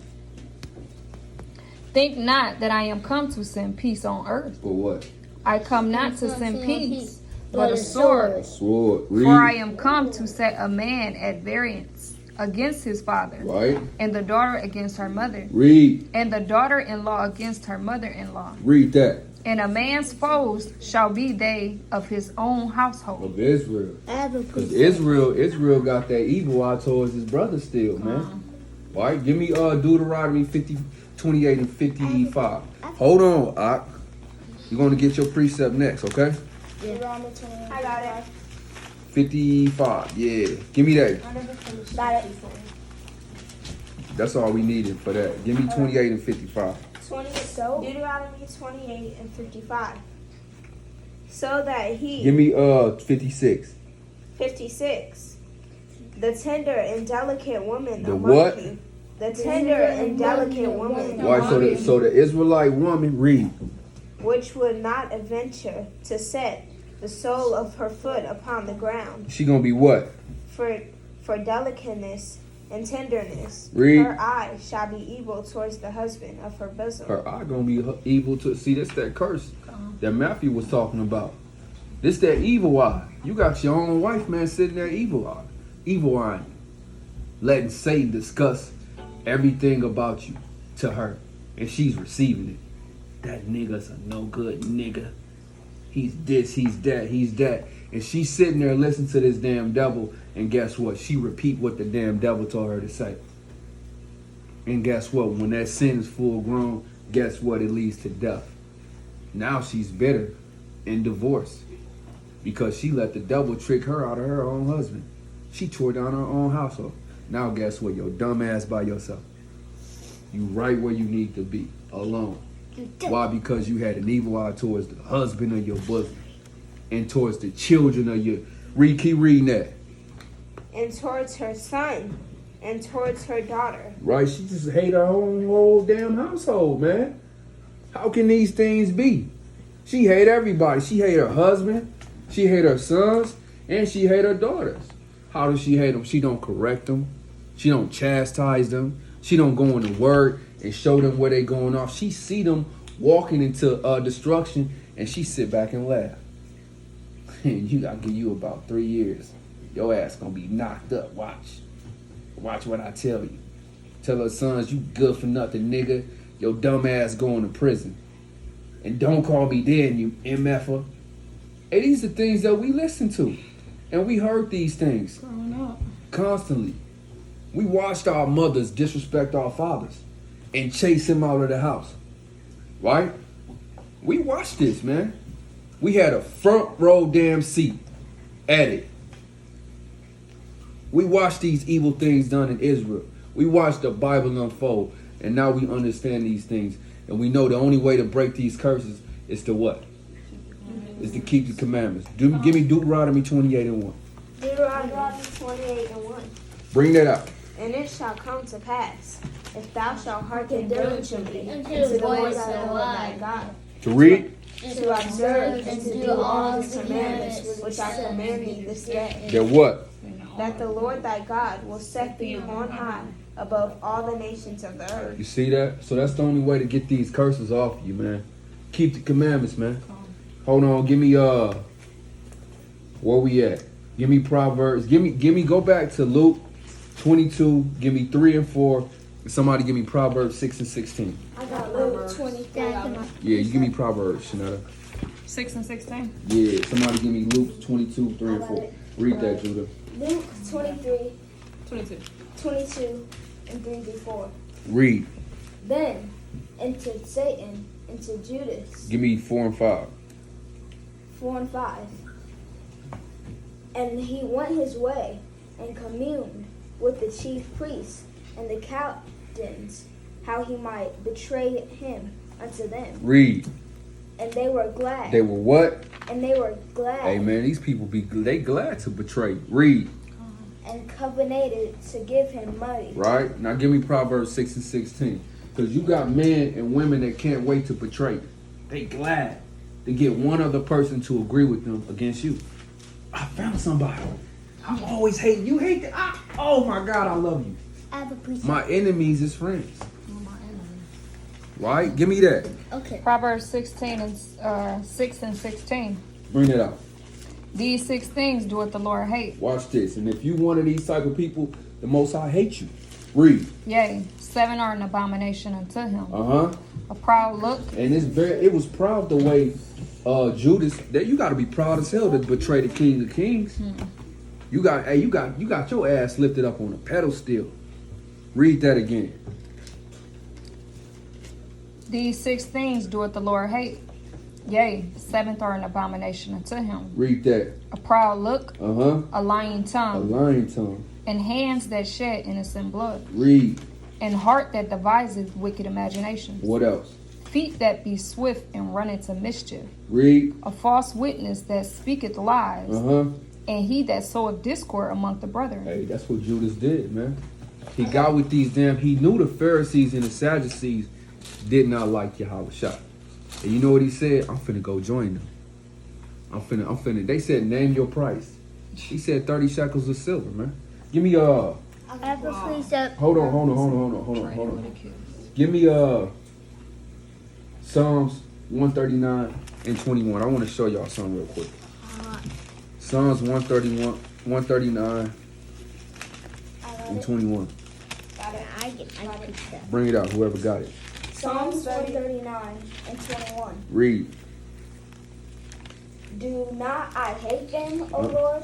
Think not that I am come to send peace on earth. For what? I come not to send peace, but a sword. Sword. Read. For I am come to set a man at variance against his father, Right. and the daughter against her mother, Read. and the daughter-in-law against her mother-in-law. Read that. And a man's foes shall be they of his own household. Of Israel. I have a Because precept. Israel got that evil eye towards his brother still, man. All right, give me Deuteronomy 28 and 55. Hold on, Ak. You're going to get your precept next, okay? I got it. 55, yeah. Give me that. Got it. That's all we needed for that. Give me 28 and 55. Deuteronomy 28 and 55. So that he... Give me 56. 56. The tender and delicate woman The among what? you. The tender and delicate woman Why? among you, So the Israelite woman, read. which would not adventure to set the sole of her foot upon the ground, She gonna be what? for delicateness and tenderness. Read. Her eye shall be evil towards the husband of her bosom. Her eye gonna be evil to see. That's that curse that Matthew was talking about. This that evil eye. You got your own wife, man, sitting there evil eye, letting Satan discuss everything about you to her, and she's receiving it. That nigga's a no good nigga. He's this, he's that, and she's sitting there listening to this damn devil. And guess what? She repeat what the damn devil told her to say. And guess what? When that sin is full grown, guess what? It leads to death. Now she's bitter and divorced because she let the devil trick her out of her own husband. She tore down her own household. Now guess what? Your dumb ass by yourself. You right where you need to be, alone. Why? Because you had an evil eye towards the husband of your bosom and towards the children of your... Keep reading that. And towards her son, and towards her daughter. Right? She just hate her own whole damn household, man. How can these things be? She hate everybody. She hate her husband. She hate her sons. And she hate her daughters. How does she hate them? She don't correct them. She don't chastise them. She don't go in the word and show them where they going off. She see them walking into destruction, and she sit back and laugh. And I'll give you about 3 years. Your ass gonna be knocked up. Watch what I tell you. Tell her sons, you good for nothing, nigga. Your dumb ass going to prison. And don't call me dead, you MFer. Hey, these are things that we listen to. And we heard these things. Growing up. Constantly. We watched our mothers disrespect our fathers and chase him out of the house. Right? We watched this, man. We had a front row damn seat at it. We watched these evil things done in Israel. We watched the Bible unfold. And now we understand these things. And we know the only way to break these curses is to what? Is to keep the commandments. Give me Deuteronomy 28 and 1. Deuteronomy 28 and 1. Bring that out. And it shall come to pass, if thou shalt hearken diligently Unto unto the the voice voice of the of Lord thy thy God, To read. to observe and to do all his commandments which I command thee this day, That what? that the Lord thy God will set thee on high above all the nations of the earth. You see that? So that's the only way to get these curses off you, man. Keep the commandments, man. Hold on, give me where we at? Give me Proverbs. Give me go back to Luke 22. Give me 3 and 4. Somebody give me Proverbs 6 and 16. I got Luke 23. Yeah, you give me Proverbs, Shanetta. 6 and 16. Yeah, somebody give me Luke 22, 3 and 4. Read that, Judah. Luke 23, 22. 22, and 3 through 4. Read. Then entered Satan into Judas, Give me 4 and 5. 4 and 5. And he went his way and communed with the chief priests and the captains, how he might betray him unto them. Read. And they were glad. They were what? And they were glad. Hey man, these people they glad to betray. Read. And covenanted to give him money. Right? Now give me Proverbs 6 and 16. Because you got men and women that can't wait to betray. They glad to get one other person to agree with them against you. I found somebody. I'm always hating. You hate that. Oh my God, I love you. I have a piece. My enemies is friends. Right? Give me that. Okay. Proverbs 16 and 6 and 16. Bring it out. These 6 things doeth the Lord hate. Watch this. And if you one of these type of people, the Most High hate you. Read. Yea, 7 are an abomination unto him. Uh-huh. A proud look, And it was proud the way Judas, that you got to be proud as hell to betray the King of Kings. You got your ass lifted up on a pedestal. Read that again. these 6 things doeth the Lord hate. Yea, 7th are an abomination unto him. Read that. A proud look, Uh-huh. a lying A tongue, lying tongue. and hands that shed innocent blood, Read. and heart that deviseth wicked imaginations, What else? feet that be swift and run into mischief, Read. a false witness that speaketh lies, Uh-huh. and he that soweth discord among the brethren. Hey, that's what Judas did, man. He got with these he knew the Pharisees and the Sadducees did not like Yahweh Shah. And you know what he said? I'm finna go join them. I'm finna. They said, name your price. He said 30 shekels of silver, man. Give me I have a precept. hold on. Give me Psalms 139 and 21. I want to show y'all something real quick. Psalms 139 and 21. I get Bring it out, whoever got it. Psalms 139 and 21. Read. Do not I hate them, O Lord,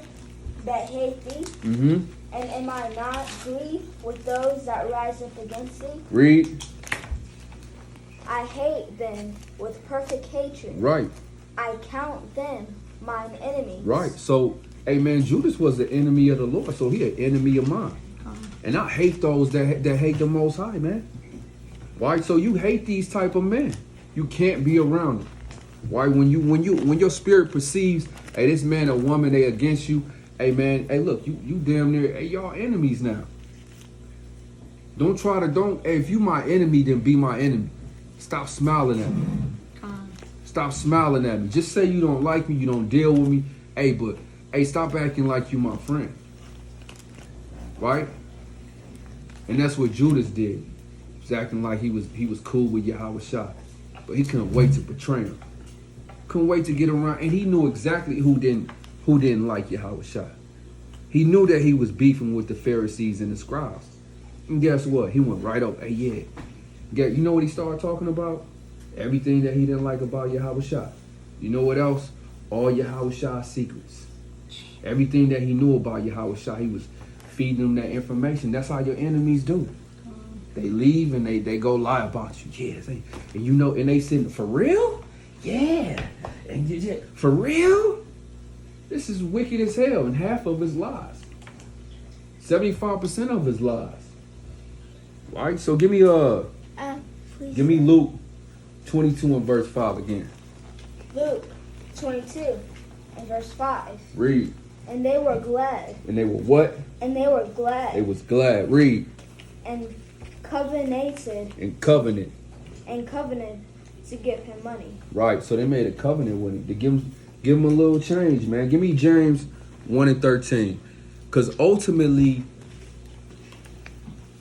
that hate thee? Mm-hmm. And am I not grieved with those that rise up against thee? Read. I hate them with perfect hatred. Right. I count them mine enemies. Right. So, hey man, Judas was the enemy of the Lord, so he an enemy of mine. And I hate those that hate the Most High, man. Right? So you hate these type of men. You can't be around them. Why? When your spirit perceives, hey, this man or woman, they against you. Hey man, hey look, you damn near, hey, y'all enemies now. Hey, if you my enemy, then be my enemy. Stop smiling at me. Stop smiling at me. Just say you don't like me, you don't deal with me. Hey, stop acting like you my friend. Right? And that's what Judas did. He was acting like he was cool with Yahweh Shah. But he couldn't wait to betray him. Couldn't wait to get around, and he knew exactly who didn't like Yahweh Shah. He knew that he was beefing with the Pharisees and the scribes. And guess what? He went right up. Hey, yeah. You know what he started talking about? Everything that he didn't like about Yahweh Shah. You know what else? All Yahweh Shah's secrets. Everything that he knew about Yahweh Shah, he was feeding them that information. That's how your enemies do. They leave and they go lie about you. Yes, and you know, and they sitting for real? Yeah. And you just, for real? This is wicked as hell, and half of his lies. 75% of his lies. Right? So give me Luke 22 and verse 5 again. Luke 22 and verse 5. Read. And they were glad. And they were what? And they were glad. They was glad. Read. And covenanted. And covenant. And covenanted to give him money. Right. So they made a covenant with him to give him a little change, man. Give me James 1 and 13. Because ultimately,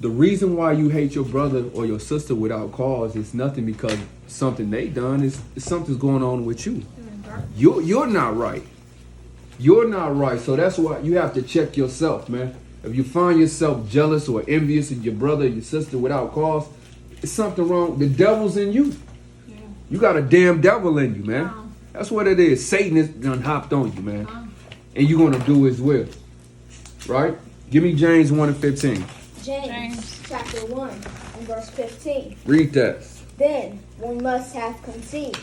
the reason why you hate your brother or your sister without cause is nothing because something they done. It's something's going on with you. You're not right. You're not right. So that's why you have to check yourself, man. If you find yourself jealous or envious of your brother or your sister without cause, it's something wrong. The devil's in you. Yeah. You got a damn devil in you, man. Wow. That's what it is. Satan has done hopped on you, man. Wow. And you're going to do his will. Right? Give me James 1 and 15. James chapter 1 and verse 15. Read that. Then one must have conceived.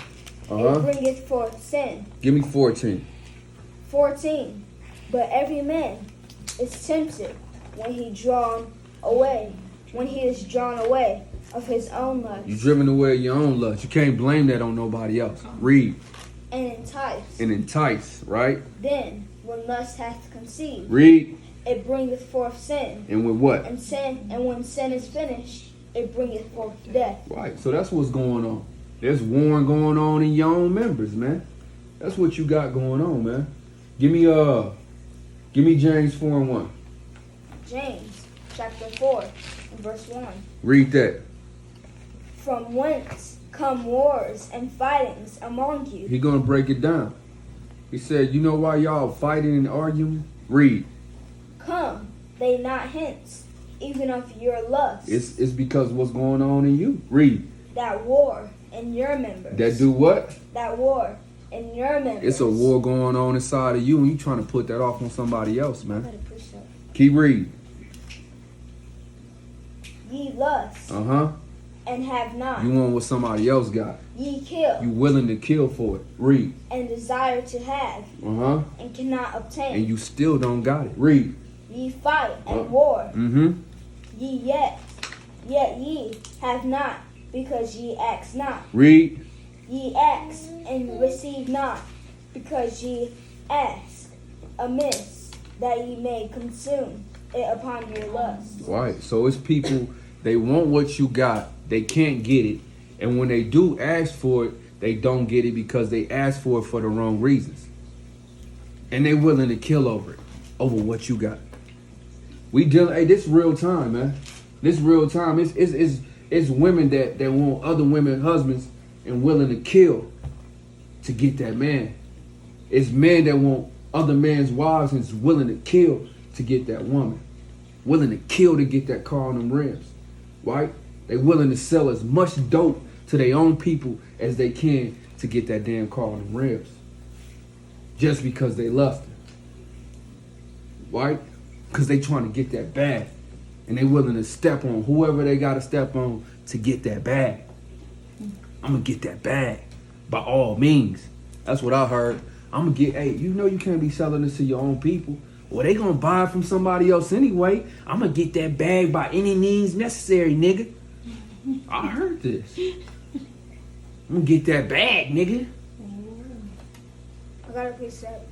Uh-huh. And bringeth forth sin. Give me 14. 14. But every man is tempted when he is drawn away of his own lust. You're driven away your own lust. You can't blame that on nobody else. Read. And enticed. And entice, right? Then one must have conceived. Read. It bringeth forth sin. And with what? And when sin is finished, it bringeth forth death. Right. So that's what's going on. There's warring going on in your own members, man. That's what you got going on, man. Give me James 4 and 1. James chapter 4 and verse 1. Read that. From whence come wars and fightings among you? He gonna break it down. He said, you know why y'all fighting and arguing? Read. Come, they not hence, even of your lust. It's because what's going on in you. Read. That war in your members. That do what? That war in your members. It's a war going on inside of you, and you trying to put that off on somebody else, man. Better push that. Keep reading. Ye lust Uh-huh. and have not. You want what somebody else got. Ye kill You willing to kill for it. Read. and desire to have Uh-huh. and cannot obtain. And you still don't got it. Read. Ye fight and war. Mm-hmm. Ye yet ye have not, because ye ask not. Read. Ye ask and receive not, because ye ask amiss, that ye may consume it upon your lust. Right. So it's people, they want what you got. They can't get it. And when they do ask for it, they don't get it because they ask for it for the wrong reasons. And they willing to kill over it, over what you got. Hey, this real time, man. This real time. It's women that want other women husbands and willing to kill to get that man. It's men that want other men's wives and is willing to kill to get that woman. Willing to kill to get that car on them rims. Right? They willing to sell as much dope to their own people as they can to get that damn car on them rims. Just because they lust it. Right? Because they trying to get that bag. And they willing to step on whoever they got to step on to get that bag. I'm going to get that bag. By all means. That's what I heard. I'm going to get, hey, you know you can't be selling this to your own people. Well, they going to buy it from somebody else anyway. I'm going to get that bag by any means necessary, nigga. I heard this. I'm going to get that bag, nigga. I got a precept.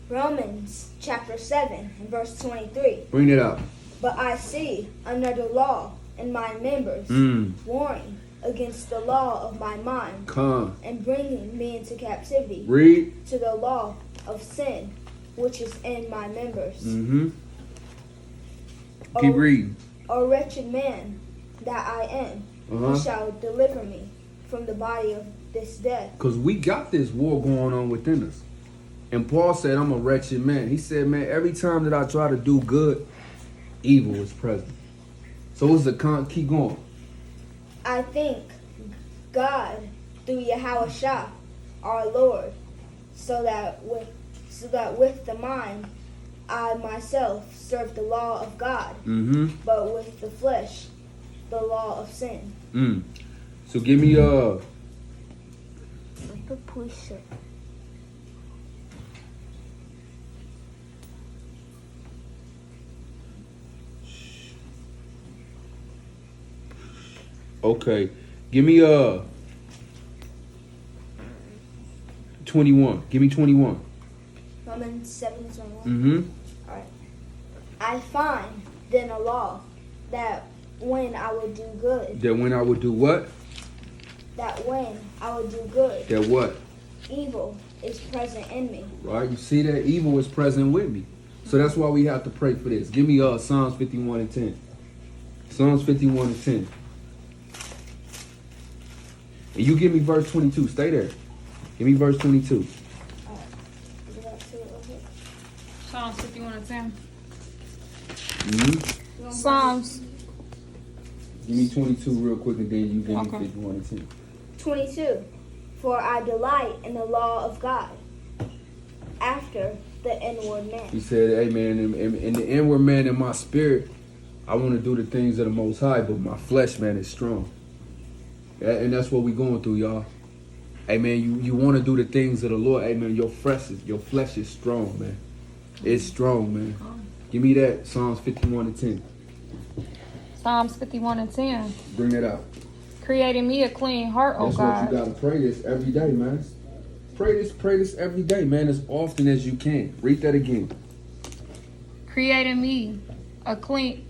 Romans chapter 7 and verse 23. Bring it up. But I see another law in my members, warring against the law of my mind, Come. and bringing me into captivity. Read. To the law of sin, which is in my members. Mm-hmm. Keep reading. O wretched man that I am, who shall deliver me from the body of this death? Because we got this war going on within us. And Paul said, I'm a wretched man. He said, man, every time that I try to do good, evil is present. So what's the keep going? I thank God through Yahushua, our Lord, so that with the mind I myself serve the law of God, Mm-hmm. but with the flesh the law of sin. So give me The precept. okay. Give me 21. Give me 21. Romans 7:21. Mm-hmm. Alright. I find then a law that when I would do good, That when I would do what? that when I would do good, That what? evil is present in me. Right? You see that evil is present with me. So that's why we have to pray for this. Give me Psalms 51:10. Psalms 51:10. And you give me verse 22. Stay there. Give me verse 22. Psalms 51:10. Mm-hmm. Psalms. Give me 22 real quick, and then you give Okay. me 51:10. 22. For I delight in the law of God after the inward man. He said, hey man, in the inward man, in my spirit, I want to do the things of the Most High, but my flesh, man, is strong. And that's what we going through, y'all. Hey man, you want to do the things of the Lord. Hey man, your flesh is strong, man. It's strong, man. Give me that Psalms 51:10. Psalms 51:10. Bring it out. Create in me a clean heart, O That's what God. you gotta pray this every day, man. Pray this every day, man, as often as you can. Read that again. Create in me a clean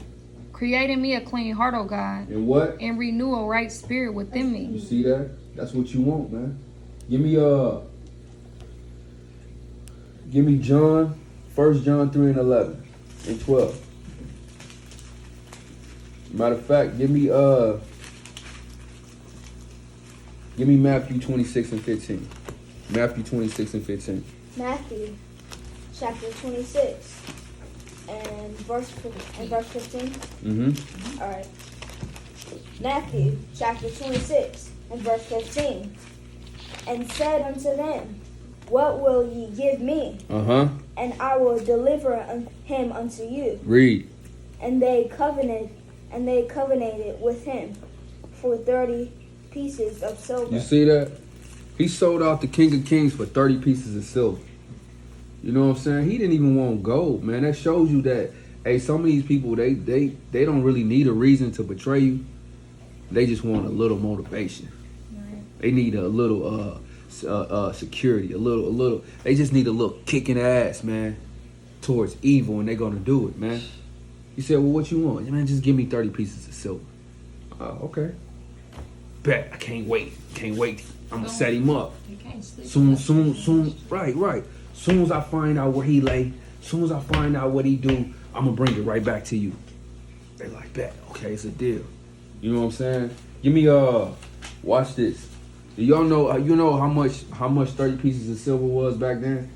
heart, O God, And what? and renew a right spirit within You me. see that? That's what you want, man. Give me John, 1 John 3:11 and 12. Matter of fact, give me Matthew 26:15. Matthew 26:15. Matthew chapter 26 and verse 15. Mm-hmm. All right. Matthew chapter 26 and verse 15. And said unto them, what will ye give me? Uh-huh. And I will deliver him unto you. Read. And they covenanted with him for 30 pieces of silver. You see that? He sold out the King of Kings for 30 pieces of silver. You know what I'm saying? He didn't even want gold, man. That shows you that, hey, some of these people, they don't really need a reason to betray you. They just want a little motivation. They need a little security, a little. They just need a little kicking ass, man, towards evil, and they're gonna do it, man. You said, well, what you want? Man, just give me 30 pieces of silver. Okay. Bet. I can't wait. I'm gonna set him up. You can't sleep. Soon. Right. Soon as I find out where he lay, soon as I find out what he do, I'm gonna bring it right back to you. They like, bet. Okay, it's a deal. You know what I'm saying? Give me watch this. Do y'all know? You know how much 30 pieces of silver was back then?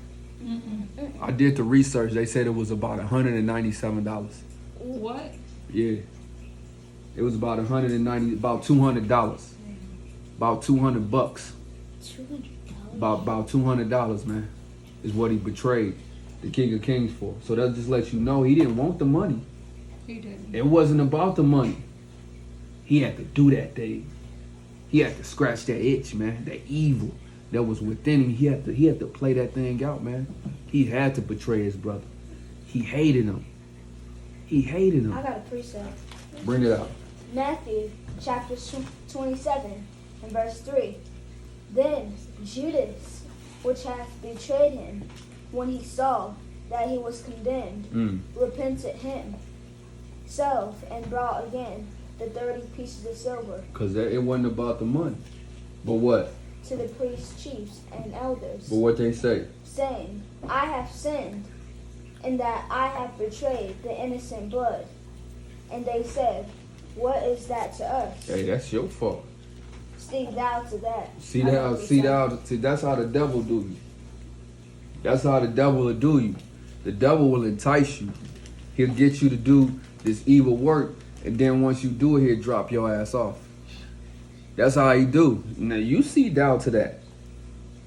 I did the research. They said it was about $197. What? Yeah, it was about $200. About $200. About $200, man, is what he betrayed the King of Kings for. So that just lets you know he didn't want the money. He didn't. It wasn't about the money. He had to do that thing. He had to scratch that itch, man. That evil that was within him. He had to play that thing out, man. He had to betray his brother. He hated him. I got a precept. Bring it out. Matthew chapter 27 and verse 3. Then Judas, which hath betrayed him, when he saw that he was condemned, repented himself and brought again the 30 pieces of silver. Because it wasn't about the money. But what? To the priests, chiefs, and elders. But what they say? Saying, I have sinned, in that I have betrayed the innocent blood. And they said, what is that to us? Hey, that's your fault. Speak thou to that. See that's how the devil do you. That's how the devil will do you. The devil will entice you. He'll get you to do this evil work, and then once you do it, he'll drop your ass off. That's how he do. Now you see down to that.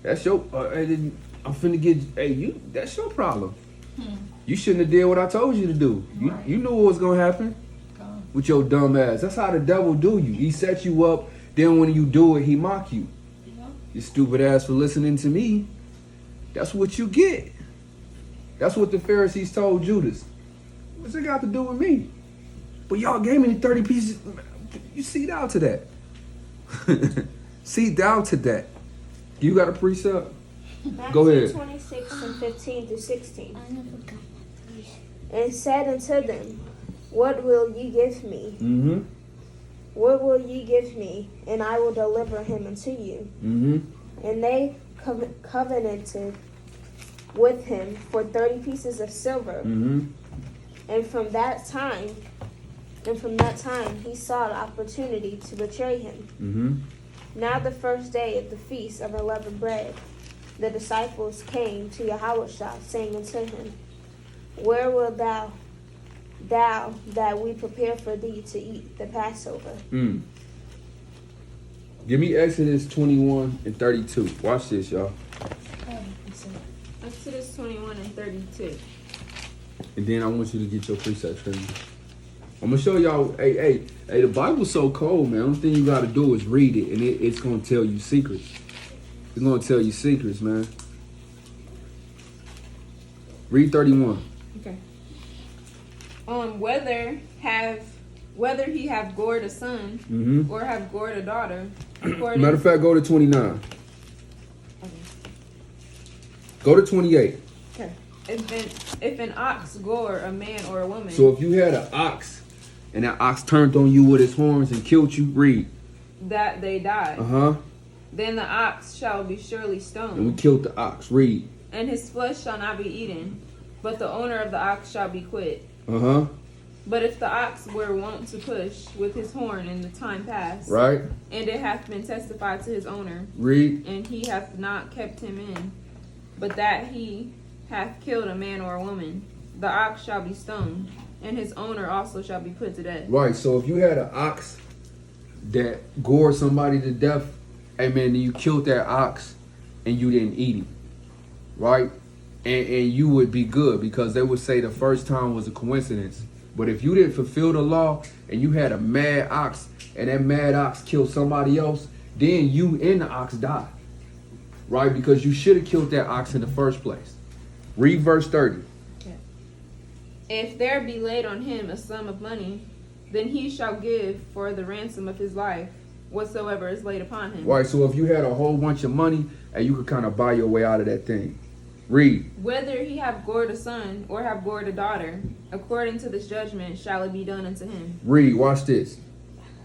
That's your. I'm finna get. Hey, you. That's your problem. You shouldn't have did what I told you to do. You knew what was gonna happen. with your dumb ass. That's how the devil do you. He set you up, then when you do it, he mock you. You stupid ass for listening to me. That's what you get. That's what the Pharisees told Judas. What's it got to do with me? But y'all gave me the 30 pieces. You see down to that. See down to that. You got a precept? Go ahead. 26 and 15 to 16. And said unto them, what will ye give me? Mm-hmm. What will ye give me? And I will deliver him unto you. Mm-hmm. And they covenanted with him for 30 pieces of silver. Mm-hmm. And from that time, he sought opportunity to betray him. Mm-hmm. Now the first day of the feast of unleavened bread, the disciples came to Yahushua, saying unto him, where wilt thou that we prepare for thee to eat the Passover? Give me Exodus 21 and 32. Watch this, y'all. Exodus 21 and 32. And then I want you to get your precepts for me. I'm gonna show y'all. Hey, the Bible's so cold, man. The only thing you gotta do is read it, and it's gonna tell you secrets. It's gonna tell you secrets, man. Read 31. Okay. Whether he have gored a son or have gored a daughter, according Matter of fact, go to 29. Go to 28. Okay. If an ox gore a man or a woman. So if you had an ox, and that ox turned on you with his horns and killed you, read. That they die. Uh-huh. Then the ox shall be surely stoned. And we killed the ox, read. And his flesh shall not be eaten, but the owner of the ox shall be quit. Uh-huh. But if the ox were wont to push with his horn in the time past, Right. and it hath been testified to his owner, Read. and he hath not kept him in, but that he hath killed a man or a woman, the ox shall be stoned, and his owner also shall be put to death. Right, so if you had an ox that gored somebody to death, amen, and you killed that ox and you didn't eat him, right? And you would be good, because they would say the first time was a coincidence. But if you didn't fulfill the law and you had a mad ox and that mad ox killed somebody else, then you and the ox die, right? Because you should have killed that ox in the first place. Read verse 30. If there be laid on him a sum of money, then he shall give for the ransom of his life whatsoever is laid upon him. Right, so if you had a whole bunch of money, and you could kind of buy your way out of that thing. Read. Whether he have gored a son or have gored a daughter, according to this judgment shall it be done unto him. Read, watch this.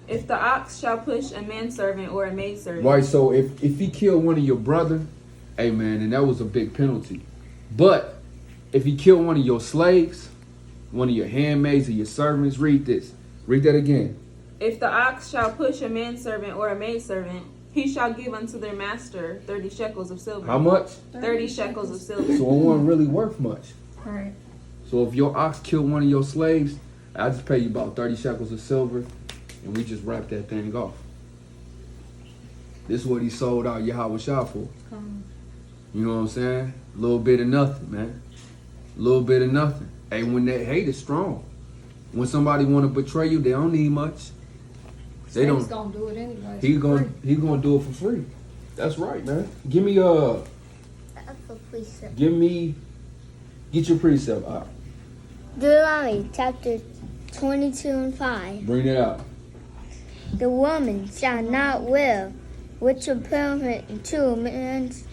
If the ox shall push a manservant or a maidservant. Right, so if he killed one of your brother, hey man, and that was a big penalty. But if he killed one of your slaves, one of your handmaids or your servants, read this. Read that again. If the ox shall push a manservant or a maidservant, he shall give unto their master 30 shekels of silver. How much? 30 shekels of silver. So it wasn't really worth much. Right. So if your ox killed one of your slaves, I just pay you about 30 shekels of silver, and we just wrap that thing off. This is what he sold out Yahushua for. You know what I'm saying? A little bit of nothing, man. A little bit of nothing. Hey, when that hate is strong. When somebody want to betray you, they don't need much. They He's don't. gonna do it anyway. He gonna do it for free. That's right, man. Give me get your precept out. Deuteronomy chapter 22 and 5. Bring it out. The woman shall not will which a permit into a man's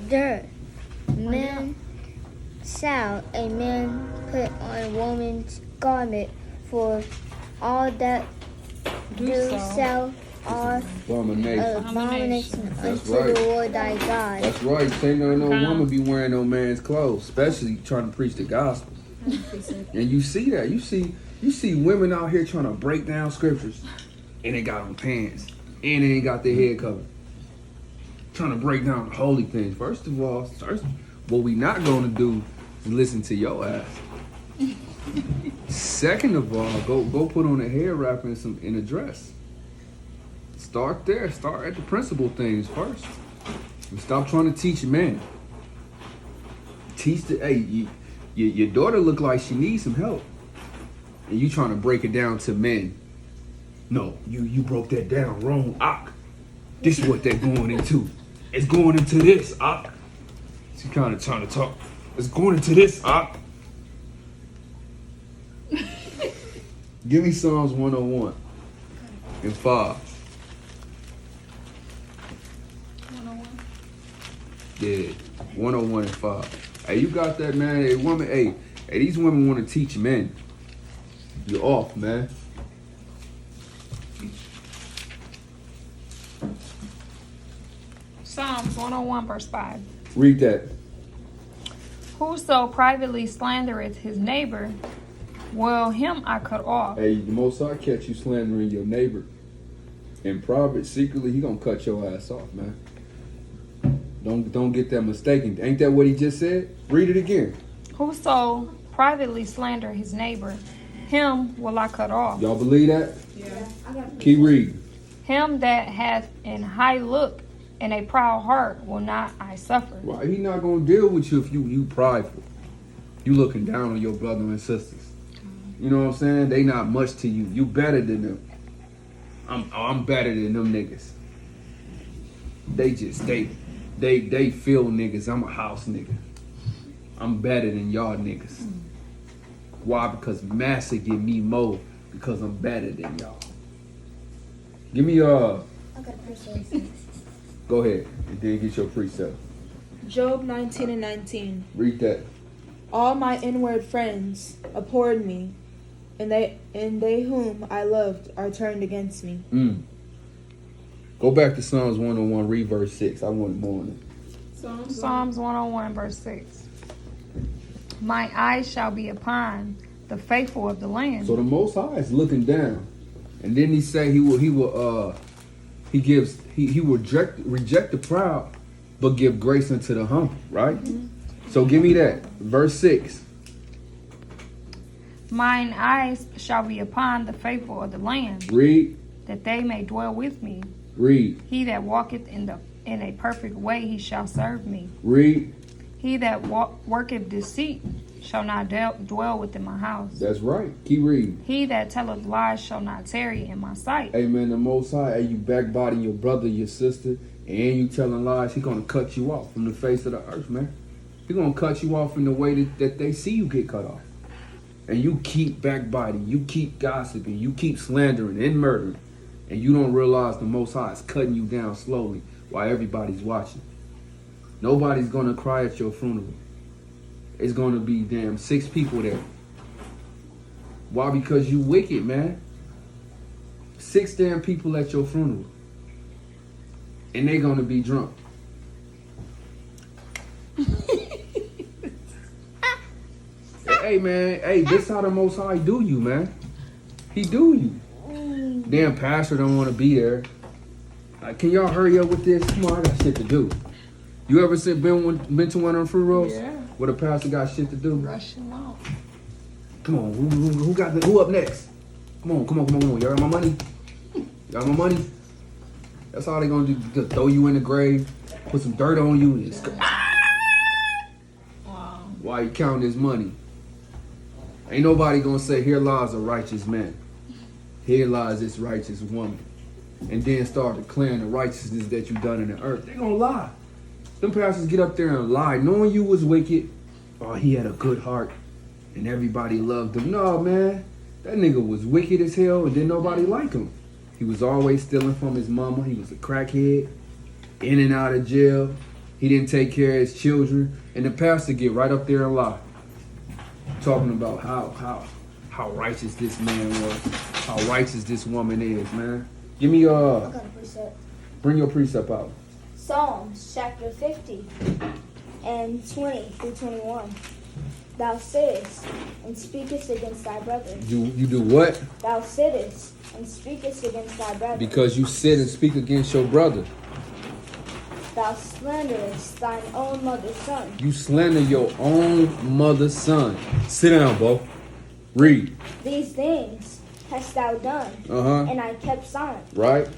dirt. Man shall a man put on a woman's garment, for all that do so are abomination That's unto right. the Lord thy God. That's right. Say no woman be wearing no man's clothes, especially trying to preach the gospel. And you see that. You see women out here trying to break down scriptures, and they got on pants, and they ain't got their head covered. Trying to break down holy things. First of all, what we not going to do is listen to your ass. Second of all, go put on a hair wrap and a dress. Start there. Start at the principal things first. And stop trying to teach men. teach the your daughter look like she needs some help, and you trying to break it down to men. No, you broke that down wrong, Ak. This is what they're going into. It's going into this, Ak. She kind of trying to talk. It's going into this, Ak. Give me Psalms 101 and 5. 101. Yeah, 101 and 5. Hey, you got that, man? Hey, woman. Hey, these women want to teach men. You're off, man. Psalms 101 verse 5. Read that. Whoso privately slandereth his neighbor, well, him I cut off. Hey, the Most High catch you slandering your neighbor in private, secretly, he gonna cut your ass off, man. Don't get that mistaken. Ain't that what he just said? Read it again. Whoso privately slander his neighbor, him will I cut off. Y'all believe that? Yeah. I got Keep reading. Him that hath an high look and a proud heart will not I suffer. Right, he not gonna deal with you if you prideful. You looking down on your brother and sisters. You know what I'm saying? They not much to you. You better than them. I'm better than them niggas. They feel niggas. I'm a house nigga. I'm better than y'all niggas. Why? Because Massa give me more because I'm better than y'all. Give me I got precept. go ahead and then get your precept. Job 19 and 19. Read that. All my inward friends abhorred me, and they whom I loved are turned against me. Go back to Psalms 101, read verse 6. I want more on it. Psalms 101 verse 6. My eyes shall be upon the faithful of the land. So the Most High is looking down, and then he say he will reject the proud, but give grace unto the humble. Right. So give me that verse 6. Mine eyes shall be upon the faithful of the land, Read. that they may dwell with me. Read. He that walketh in a perfect way, he shall serve me. Read. He that worketh deceit shall not dwell within my house. That's right. Keep reading. He that telleth lies shall not tarry in my sight. Amen. The Most High, hey, you backbiting your brother, your sister, and you telling lies, he gonna cut you off from the face of the earth, man. He gonna cut you off in the way that they see you get cut off. And you keep backbiting, you keep gossiping, you keep slandering and murdering, and you don't realize the Most High is cutting you down slowly while everybody's watching. Nobody's gonna cry at your funeral. It's gonna be damn 6 people there. Why? Because you wicked, man. 6 damn people at your funeral. And they gonna be drunk. Hey man, hey, this how the Most High do you, man. He do you. Damn pastor don't want to be there. Can y'all hurry up with this? Come on, I got shit to do. You ever been to one of them funerals? Yeah. Where the pastor got shit to do? Rushing out. Come on, who up next? Come on. Y'all got my money? Y'all got my money? That's all they gonna do. Just throw you in the grave, put some dirt on you, and just go. Wow. While you count his money. Ain't nobody gonna say, here lies a righteous man. Here lies this righteous woman. And then start declaring the righteousness that you done in the earth. They gonna lie. Them pastors get up there and lie, knowing you was wicked. Oh, he had a good heart, and everybody loved him. No, man. That nigga was wicked as hell, and then nobody liked him. He was always stealing from his mama. He was a crackhead, in and out of jail. He didn't take care of his children. And the pastor get right up there and lie. Talking about how righteous this man was, how righteous this woman is, man. Give me I got a precept. bring your precept out. Psalms chapter 50 and 20 through 21. Thou sittest and speakest against thy brother. You do what? Thou sittest and speakest against thy brother. Because you sit and speak against your brother. Thou slanderest thine own mother's son. You slander your own mother's son. Sit down, Bo. Read. These things hast thou done, Uh-huh. and I kept silent. Right?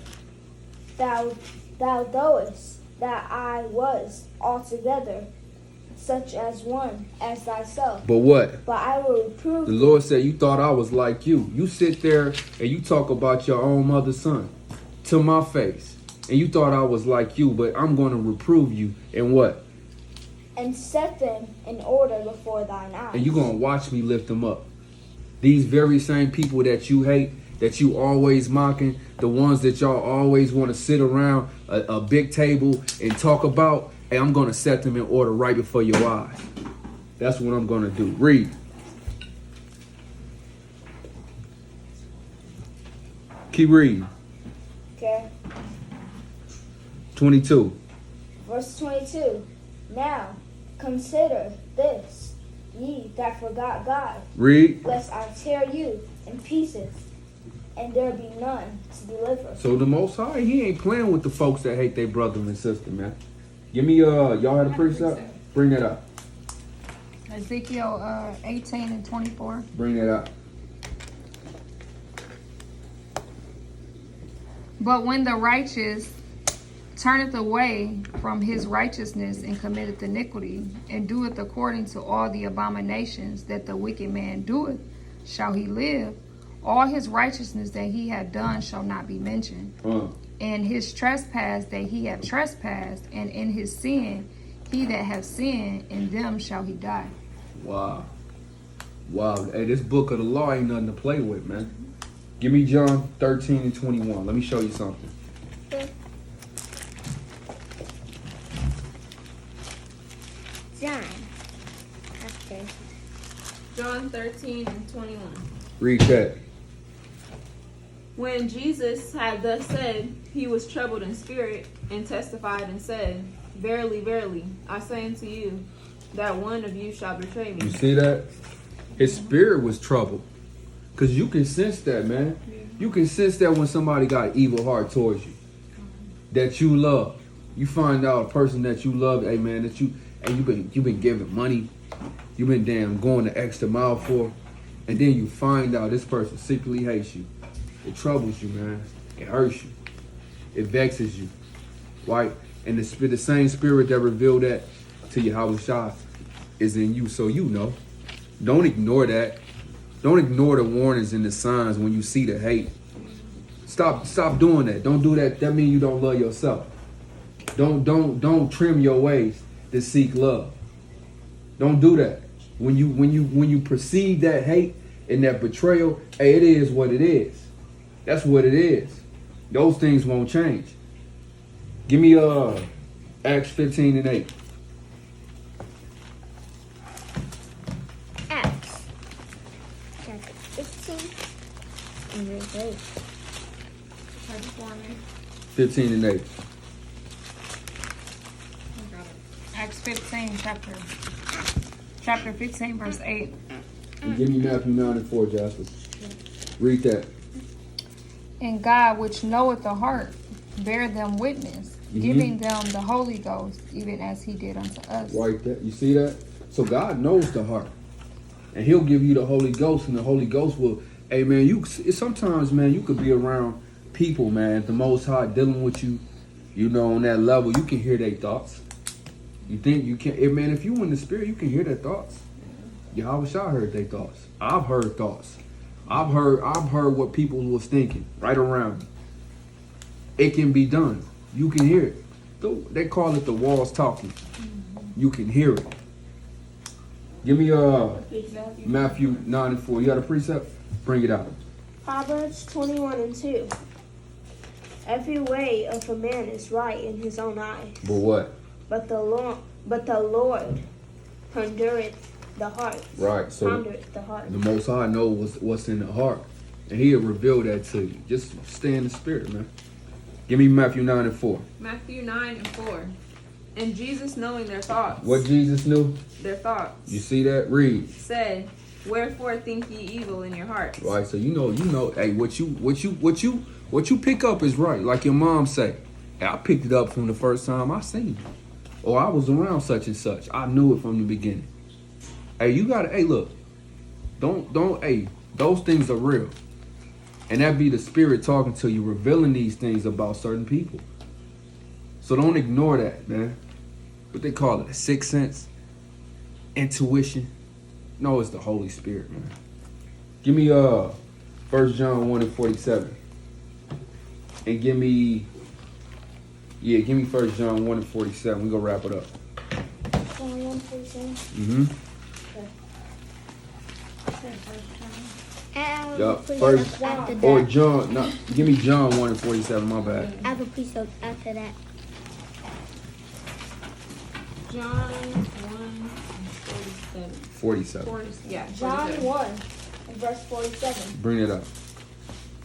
Thou knowest that I was altogether such as one as thyself. But what? But I will reprove The thee. Lord said, you thought I was like you. You sit there and you talk about your own mother's son to my face. And you thought I was like you, but I'm going to reprove you. And what? And set them in order before thine eyes. And you're going to watch me lift them up. These very same people that you hate, that you always mocking, the ones that y'all always want to sit around a big table and talk about, and I'm going to set them in order right before your eyes. That's what I'm going to do. Read. Keep reading. Okay. 22. Verse 22. Now consider this, ye that forgot God, Read. lest I tear you in pieces, and there be none to deliver. So the Most High, he ain't playing with the folks that hate their brother and sister, man. Give me, y'all had a precept? Bring that up. Ezekiel 18 and 24. Bring that up. But when the righteous turneth away from his righteousness and committeth iniquity, and doeth according to all the abominations that the wicked man doeth, shall he live. All his righteousness that he had done shall not be mentioned. And his trespass that he had trespassed, and in his sin he that hath sinned, in them shall he die. Wow. Wow. Hey, this book of the law ain't nothing to play with, man. Give me John 13 and 21. Let me show you something. John. Okay. John 13 and 21. Read that. When Jesus had thus said, he was troubled in spirit, and testified and said, Verily, verily, I say unto you, that one of you shall betray You me. see that? His spirit was troubled. Because you can sense that, man. You can sense that when somebody got an evil heart towards you. That you love. You find out a person that you love, hey man, that you've been giving money. You've been damn going the extra mile for. And then you find out this person secretly hates you. It troubles you, man. It hurts you. It vexes you. Right? And the same spirit that revealed that to Yahushua is in you. So you know. Don't ignore that. Don't ignore the warnings and the signs when you see the hate. Stop doing that. Don't do that. That means you don't love yourself. Don't trim your ways to seek love. Don't do that. When you perceive that hate and that betrayal, hey, it is what it is. That's what it is. Those things won't change. Give me Acts 15 and 8. Acts chapter 15 and verse 8. 15 and 8. Acts 15, chapter 15, verse 8. And give me Matthew 9 and 4, Jasper. Read that. And God, which knoweth the heart, bear them witness, giving them the Holy Ghost, even as he did unto us. Right there. You see that? So God knows the heart. And he'll give you the Holy Ghost, and the Holy Ghost will, hey man, sometimes, man, you could be around people, man, the Most High dealing with you, you know, on that level, you can hear their thoughts. You think you can, hey man, if you in the spirit, you can hear their thoughts. Yahushua heard their thoughts. I've heard thoughts. I've heard what people was thinking right around me. It can be done. You can hear it. They call it the walls talking. You can hear it. Give me Matthew 9 and 4. You got a precept? Bring it out. Proverbs 21 and 2. Every way of a man is right in his own eyes, But what? but the Lord pondereth the heart. Right. So Pondereth the heart. the Most High knows what's in the heart. And he'll reveal that to you. Just stay in the spirit, man. Give me Matthew 9 and 4. Matthew 9 and 4. And Jesus, knowing their thoughts, What Jesus knew? their thoughts, You see that? Read. said, Wherefore think ye evil in your hearts? Right. So you know, hey, what you pick up is right. Like your mom say. Hey, I picked it up from the first time I seen it. Or I was around such and such. I knew it from the beginning. Hey, you gotta, hey, look. Don't, hey, those things are real. And that be the spirit talking to you, revealing these things about certain people. So don't ignore that, man. What they call it, a sixth sense. intuition. No, it's the Holy Spirit, man. Give me 1 John 1 and 47. And give me 1 John 1 and 47. We gonna wrap it up. John 1:47. Mm-hmm. And Yup. put it First up after or that. John. No, give me John 1 and 47. My bad. I have a precept after that. John 1:47. 47. Yeah. John 47. 1 and verse 47. Bring it up.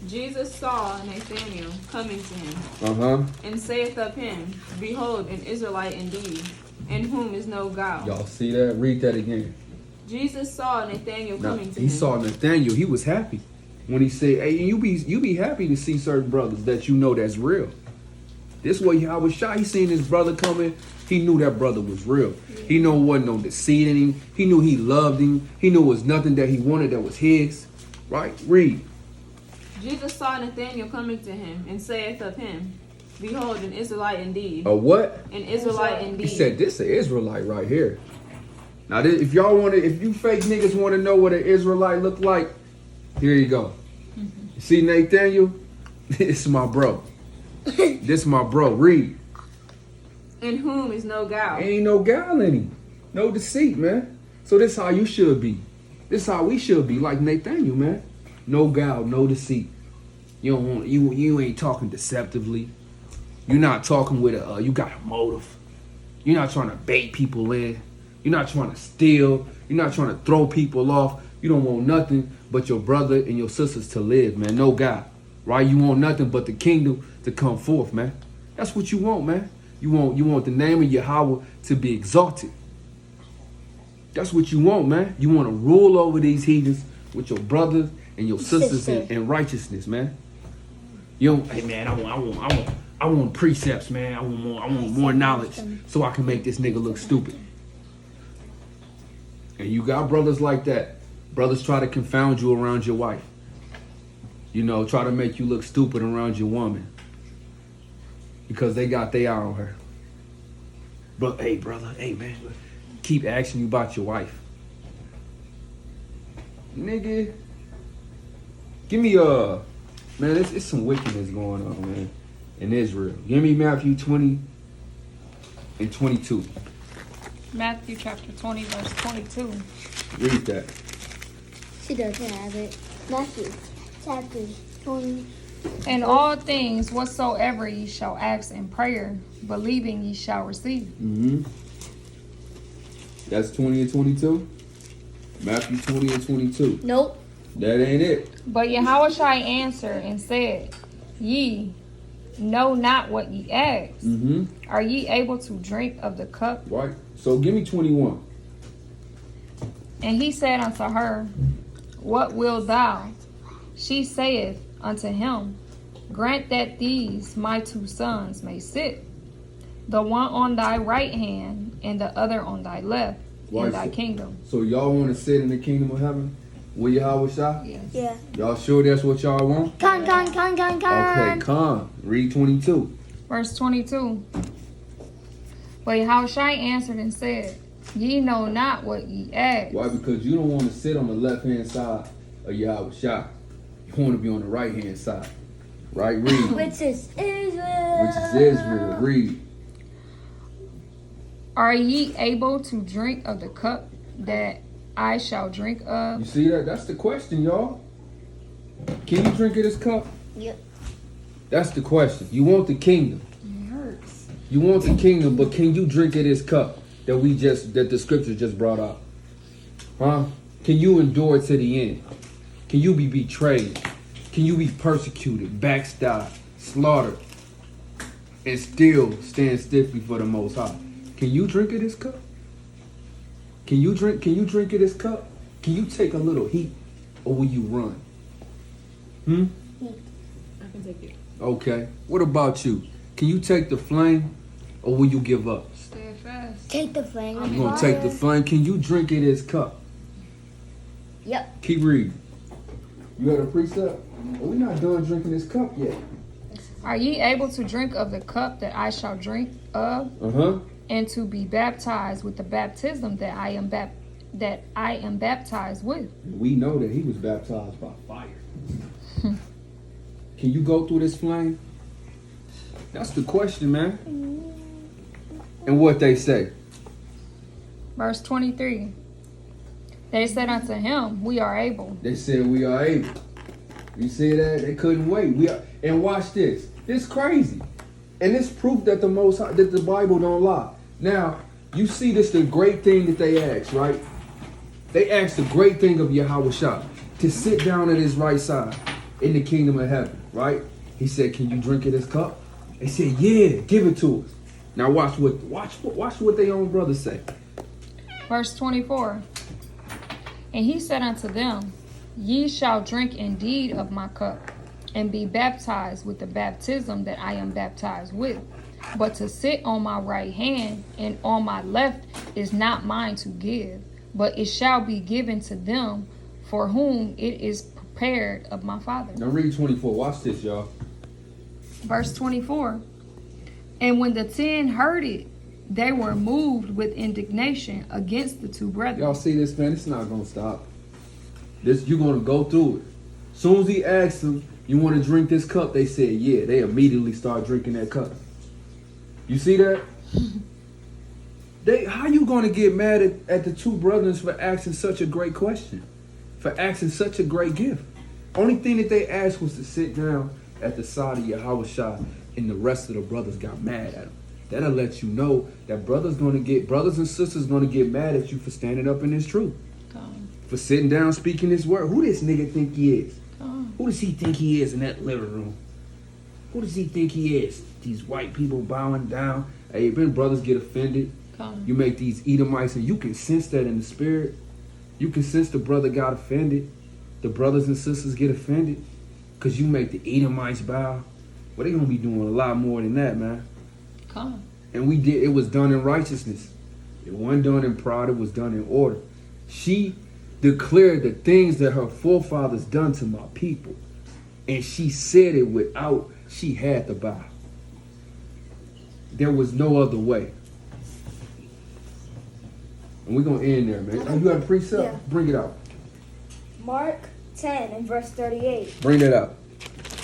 Jesus saw Nathanael coming to him, Uh-huh. and saith of him, Behold, an Israelite indeed, in whom is no guile. Y'all see that? Read that again. Jesus saw Nathanael Now, coming to he him. saw Nathaniel. He was happy when he said, "Hey, you be happy to see certain brothers that you know that's real." This way, I was shy. He seen his brother coming. He knew that brother was real. He knew it wasn't no deceit in him. He knew he loved him. He knew it was nothing that he wanted that was his. Right? Read. Jesus saw Nathanael coming to him, and saith of him, Behold, an Israelite indeed. A what? An Israelite indeed. He said, "This an Israelite right here." Now, if y'all want to, if you fake niggas want to know what an Israelite look like, here you go. You see Nathaniel? This is my bro. This my bro. Read. In whom is no guile. Ain't no guile in him. No deceit, man. So this how you should be. This how we should be, like Nathaniel, man. No guile, no deceit. You don't want you ain't talking deceptively. You're not talking with you got a motive. You're not trying to bait people in. You're not trying to steal. You're not trying to throw people off. You don't want nothing but your brother and your sisters to live, man. No guile. Right? You want nothing but the kingdom to come forth, man. That's what you want, man. You want the name of Yahweh to be exalted. That's what you want, man. You want to rule over these heathens with your brothers and your sisters in righteousness, man. You don't, hey man, I want precepts, man. I want more knowledge so I can make this nigga look stupid. And you got brothers like that. Brothers try to confound you around your wife. You know, try to make you look stupid around your woman. Because they got their eye on her. But hey brother, hey man, keep asking you about your wife. Nigga. Give me man, it's some wickedness going on, man, in Israel. Give me Matthew 20 and 22. Matthew chapter 20, verse 22. Read that. She doesn't have it. Matthew chapter 20. In all things whatsoever ye shall ask in prayer, believing ye shall receive. Mm-hmm. That's 20 and 22? Matthew 20 and 22. Nope. That ain't it. But Yahushua answered and said, Ye know not what ye ask. Mm-hmm. Are ye able to drink of the cup? Right. So give me 21. And he said unto her, What wilt thou? She saith unto him, Grant that these my two sons may sit, the one on thy right hand and the other on thy left, in thy kingdom. So y'all want to sit in the kingdom of heaven with Yahweh Shah? Yes. Yeah. Y'all sure that's what y'all want? Con. Okay, come. Read 22. Verse 22. But Yahushua answered and said, Ye know not what ye ask. Why? Because you don't want to sit on the left-hand side of Yahweh Shah. You want to be on the right-hand side. Right? Read. Which is Israel. Which is Israel. Read. Are ye able to drink of the cup that I shall drink You of? see that? That's the question, y'all. Can you drink of this cup? Yep. That's the question. You want the kingdom. It hurts. You want the kingdom, but can you drink of this cup that the scripture just brought up? Huh? Can you endure to the end? Can you be betrayed? Can you be persecuted, backstabbed, slaughtered, and still stand stiffly for the Most High? Can you drink of this cup? Can you drink of this cup? Can you take a little heat, or will you run? I can take it. Okay. What about you? Can you take the flame, or will you give up? Stand fast. Take the flame. You're gonna take the flame. Can you drink of this cup? Yep. Keep reading. You had a precept? Well, we're not done drinking this cup yet. Are ye able to drink of the cup that I shall drink of, Uh-huh. and to be baptized with the baptism that I am that I am baptized with. We know that he was baptized by fire. Can you go through this flame? That's the question, man. And what they say. Verse 23. They said unto him, we are able. They said we are able. You see that? They couldn't wait. And watch this. This crazy. And this proof that that the Bible don't lie. Now, you see this the great thing that they asked, right? They asked the great thing of Yahweh Shah to sit down at his right side in the kingdom of heaven, right? He said, can you drink of this cup? They said, yeah, give it to us. Now watch what their own brothers say. Verse 24. And he said unto them, ye shall drink indeed of my cup, and be baptized with the baptism that I am baptized with. But to sit on my right hand and on my left is not mine to give, but it shall be given to them for whom it is prepared of my Father. Now read 24. Watch this, y'all. Verse 24. And when the 10 heard it, they were moved with indignation against the two brethren. Y'all see this, man? It's not going to stop. You're going to go through it. Soon as he asked them, you want to drink this cup? They said, yeah. They immediately start drinking that cup. You see that? How you going to get mad at the two brothers for asking such a great question? For asking such a great gift? Only thing that they asked was to sit down at the side of Yahweh Shah, and the rest of the brothers got mad at him. That'll let you know that brothers and sisters going to get mad at you for standing up in this truth. For sitting down speaking this word. Who this nigga think he is? Who does he think he is in that living room? Who does he think he is? These white people bowing down. Hey, when brothers get offended, you make these Edomites, and you can sense that in the spirit. You can sense the brother got offended. The brothers and sisters get offended because you make the Edomites bow. Well, they going to be doing a lot more than that, man. And it was done in righteousness. It wasn't done in pride, it was done in order. She declared the things that her forefathers done to my people. And she said it she had to bow. There was no other way. And we're going to end there, man. Oh, you got a precept? Yeah. Bring it out. Mark 10 and verse 38. Bring that out.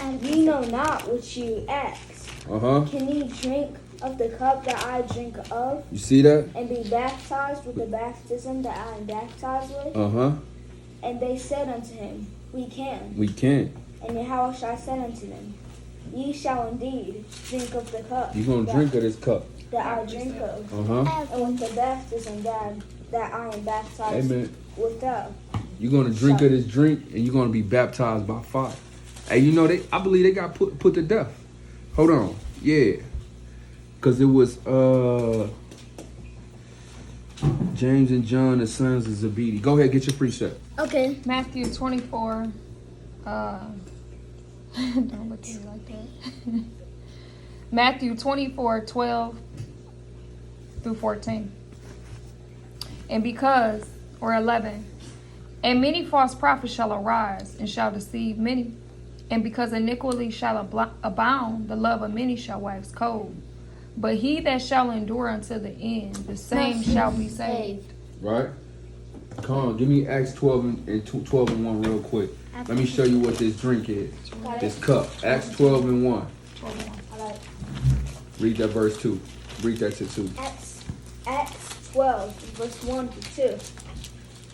And ye know not what you ask. Can ye drink of the cup that I drink of? You see that? And be baptized with the baptism that I am baptized with? And they said unto him, we can. We can. And Yahushua said unto them, ye shall indeed drink of the cup. You're going to drink of this cup. That I drink of. And with the baptism that I am baptized with of. You're going to drink of this drink, and you're going to be baptized by fire. Hey, you know, I believe they got put to death. Hold on. Yeah. Because it was James and John, the sons of Zebedee. Go ahead, get your precept. Okay. Matthew 24. Don't look at me like that. Matthew 24, 12 through 14. And 11. And many false prophets shall arise and shall deceive many. And because iniquity shall abound, the love of many shall wax cold. But he that shall endure unto the end, the same shall be saved. Right? Come on, give me Acts 12 and 12 and 1 real quick. Let me show you what this drink is. This cup. Acts 12 and 1. 12 and 1. Read that verse 2. Read that to 2. Acts 12, verse 1 to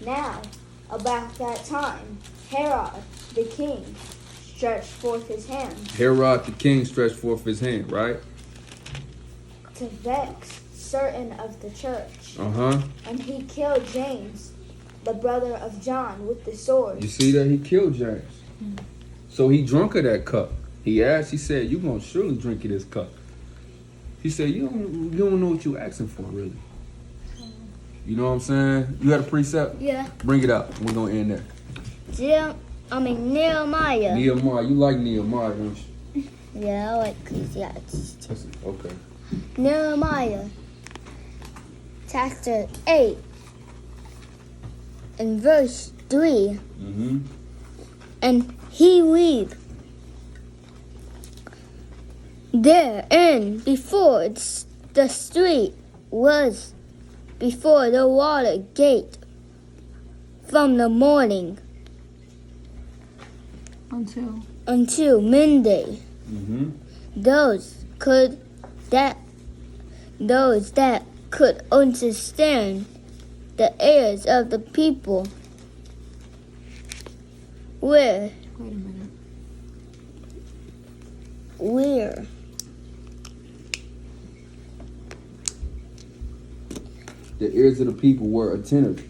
2. Now, about that time, Herod the king stretched forth his hand. Herod the king stretched forth his hand, right? To vex certain of the church. And he killed James, the brother of John, with the sword. You see that? He killed James. So he drunk of that cup. He said, you're going to surely drink of this cup. He said, you don't know what you're asking for, really. You know what I'm saying? You got a precept? Yeah. Bring it up. We're going to end there. Nehemiah. Nehemiah. You like Nehemiah, don't you? Yeah, I like Ecclesiastes. Okay. Nehemiah, chapter 8, and verse 3. And he read there, and before the street was before the water gate from the morning until midday. Mm-hmm. Those that could understand the ears of the people where Wait a minute. The ears of the people were attentive.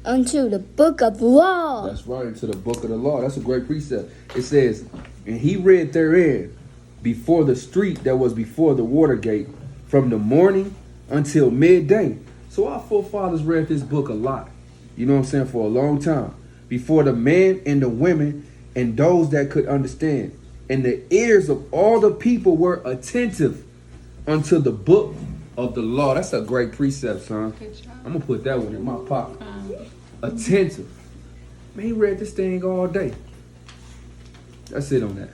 unto the book of law. That's right, into the book of the law. That's a great precept. It says, and he read therein before the street that was before the water gate from the morning until midday. So our forefathers read this book a lot. You know what I'm saying? For a long time. Before the men and the women and those that could understand. And the ears of all the people were attentive unto the book of the law. That's a great precept, son. I'm going to put that one in my pocket. Attentive. Man, he read this thing all day. That's it on that.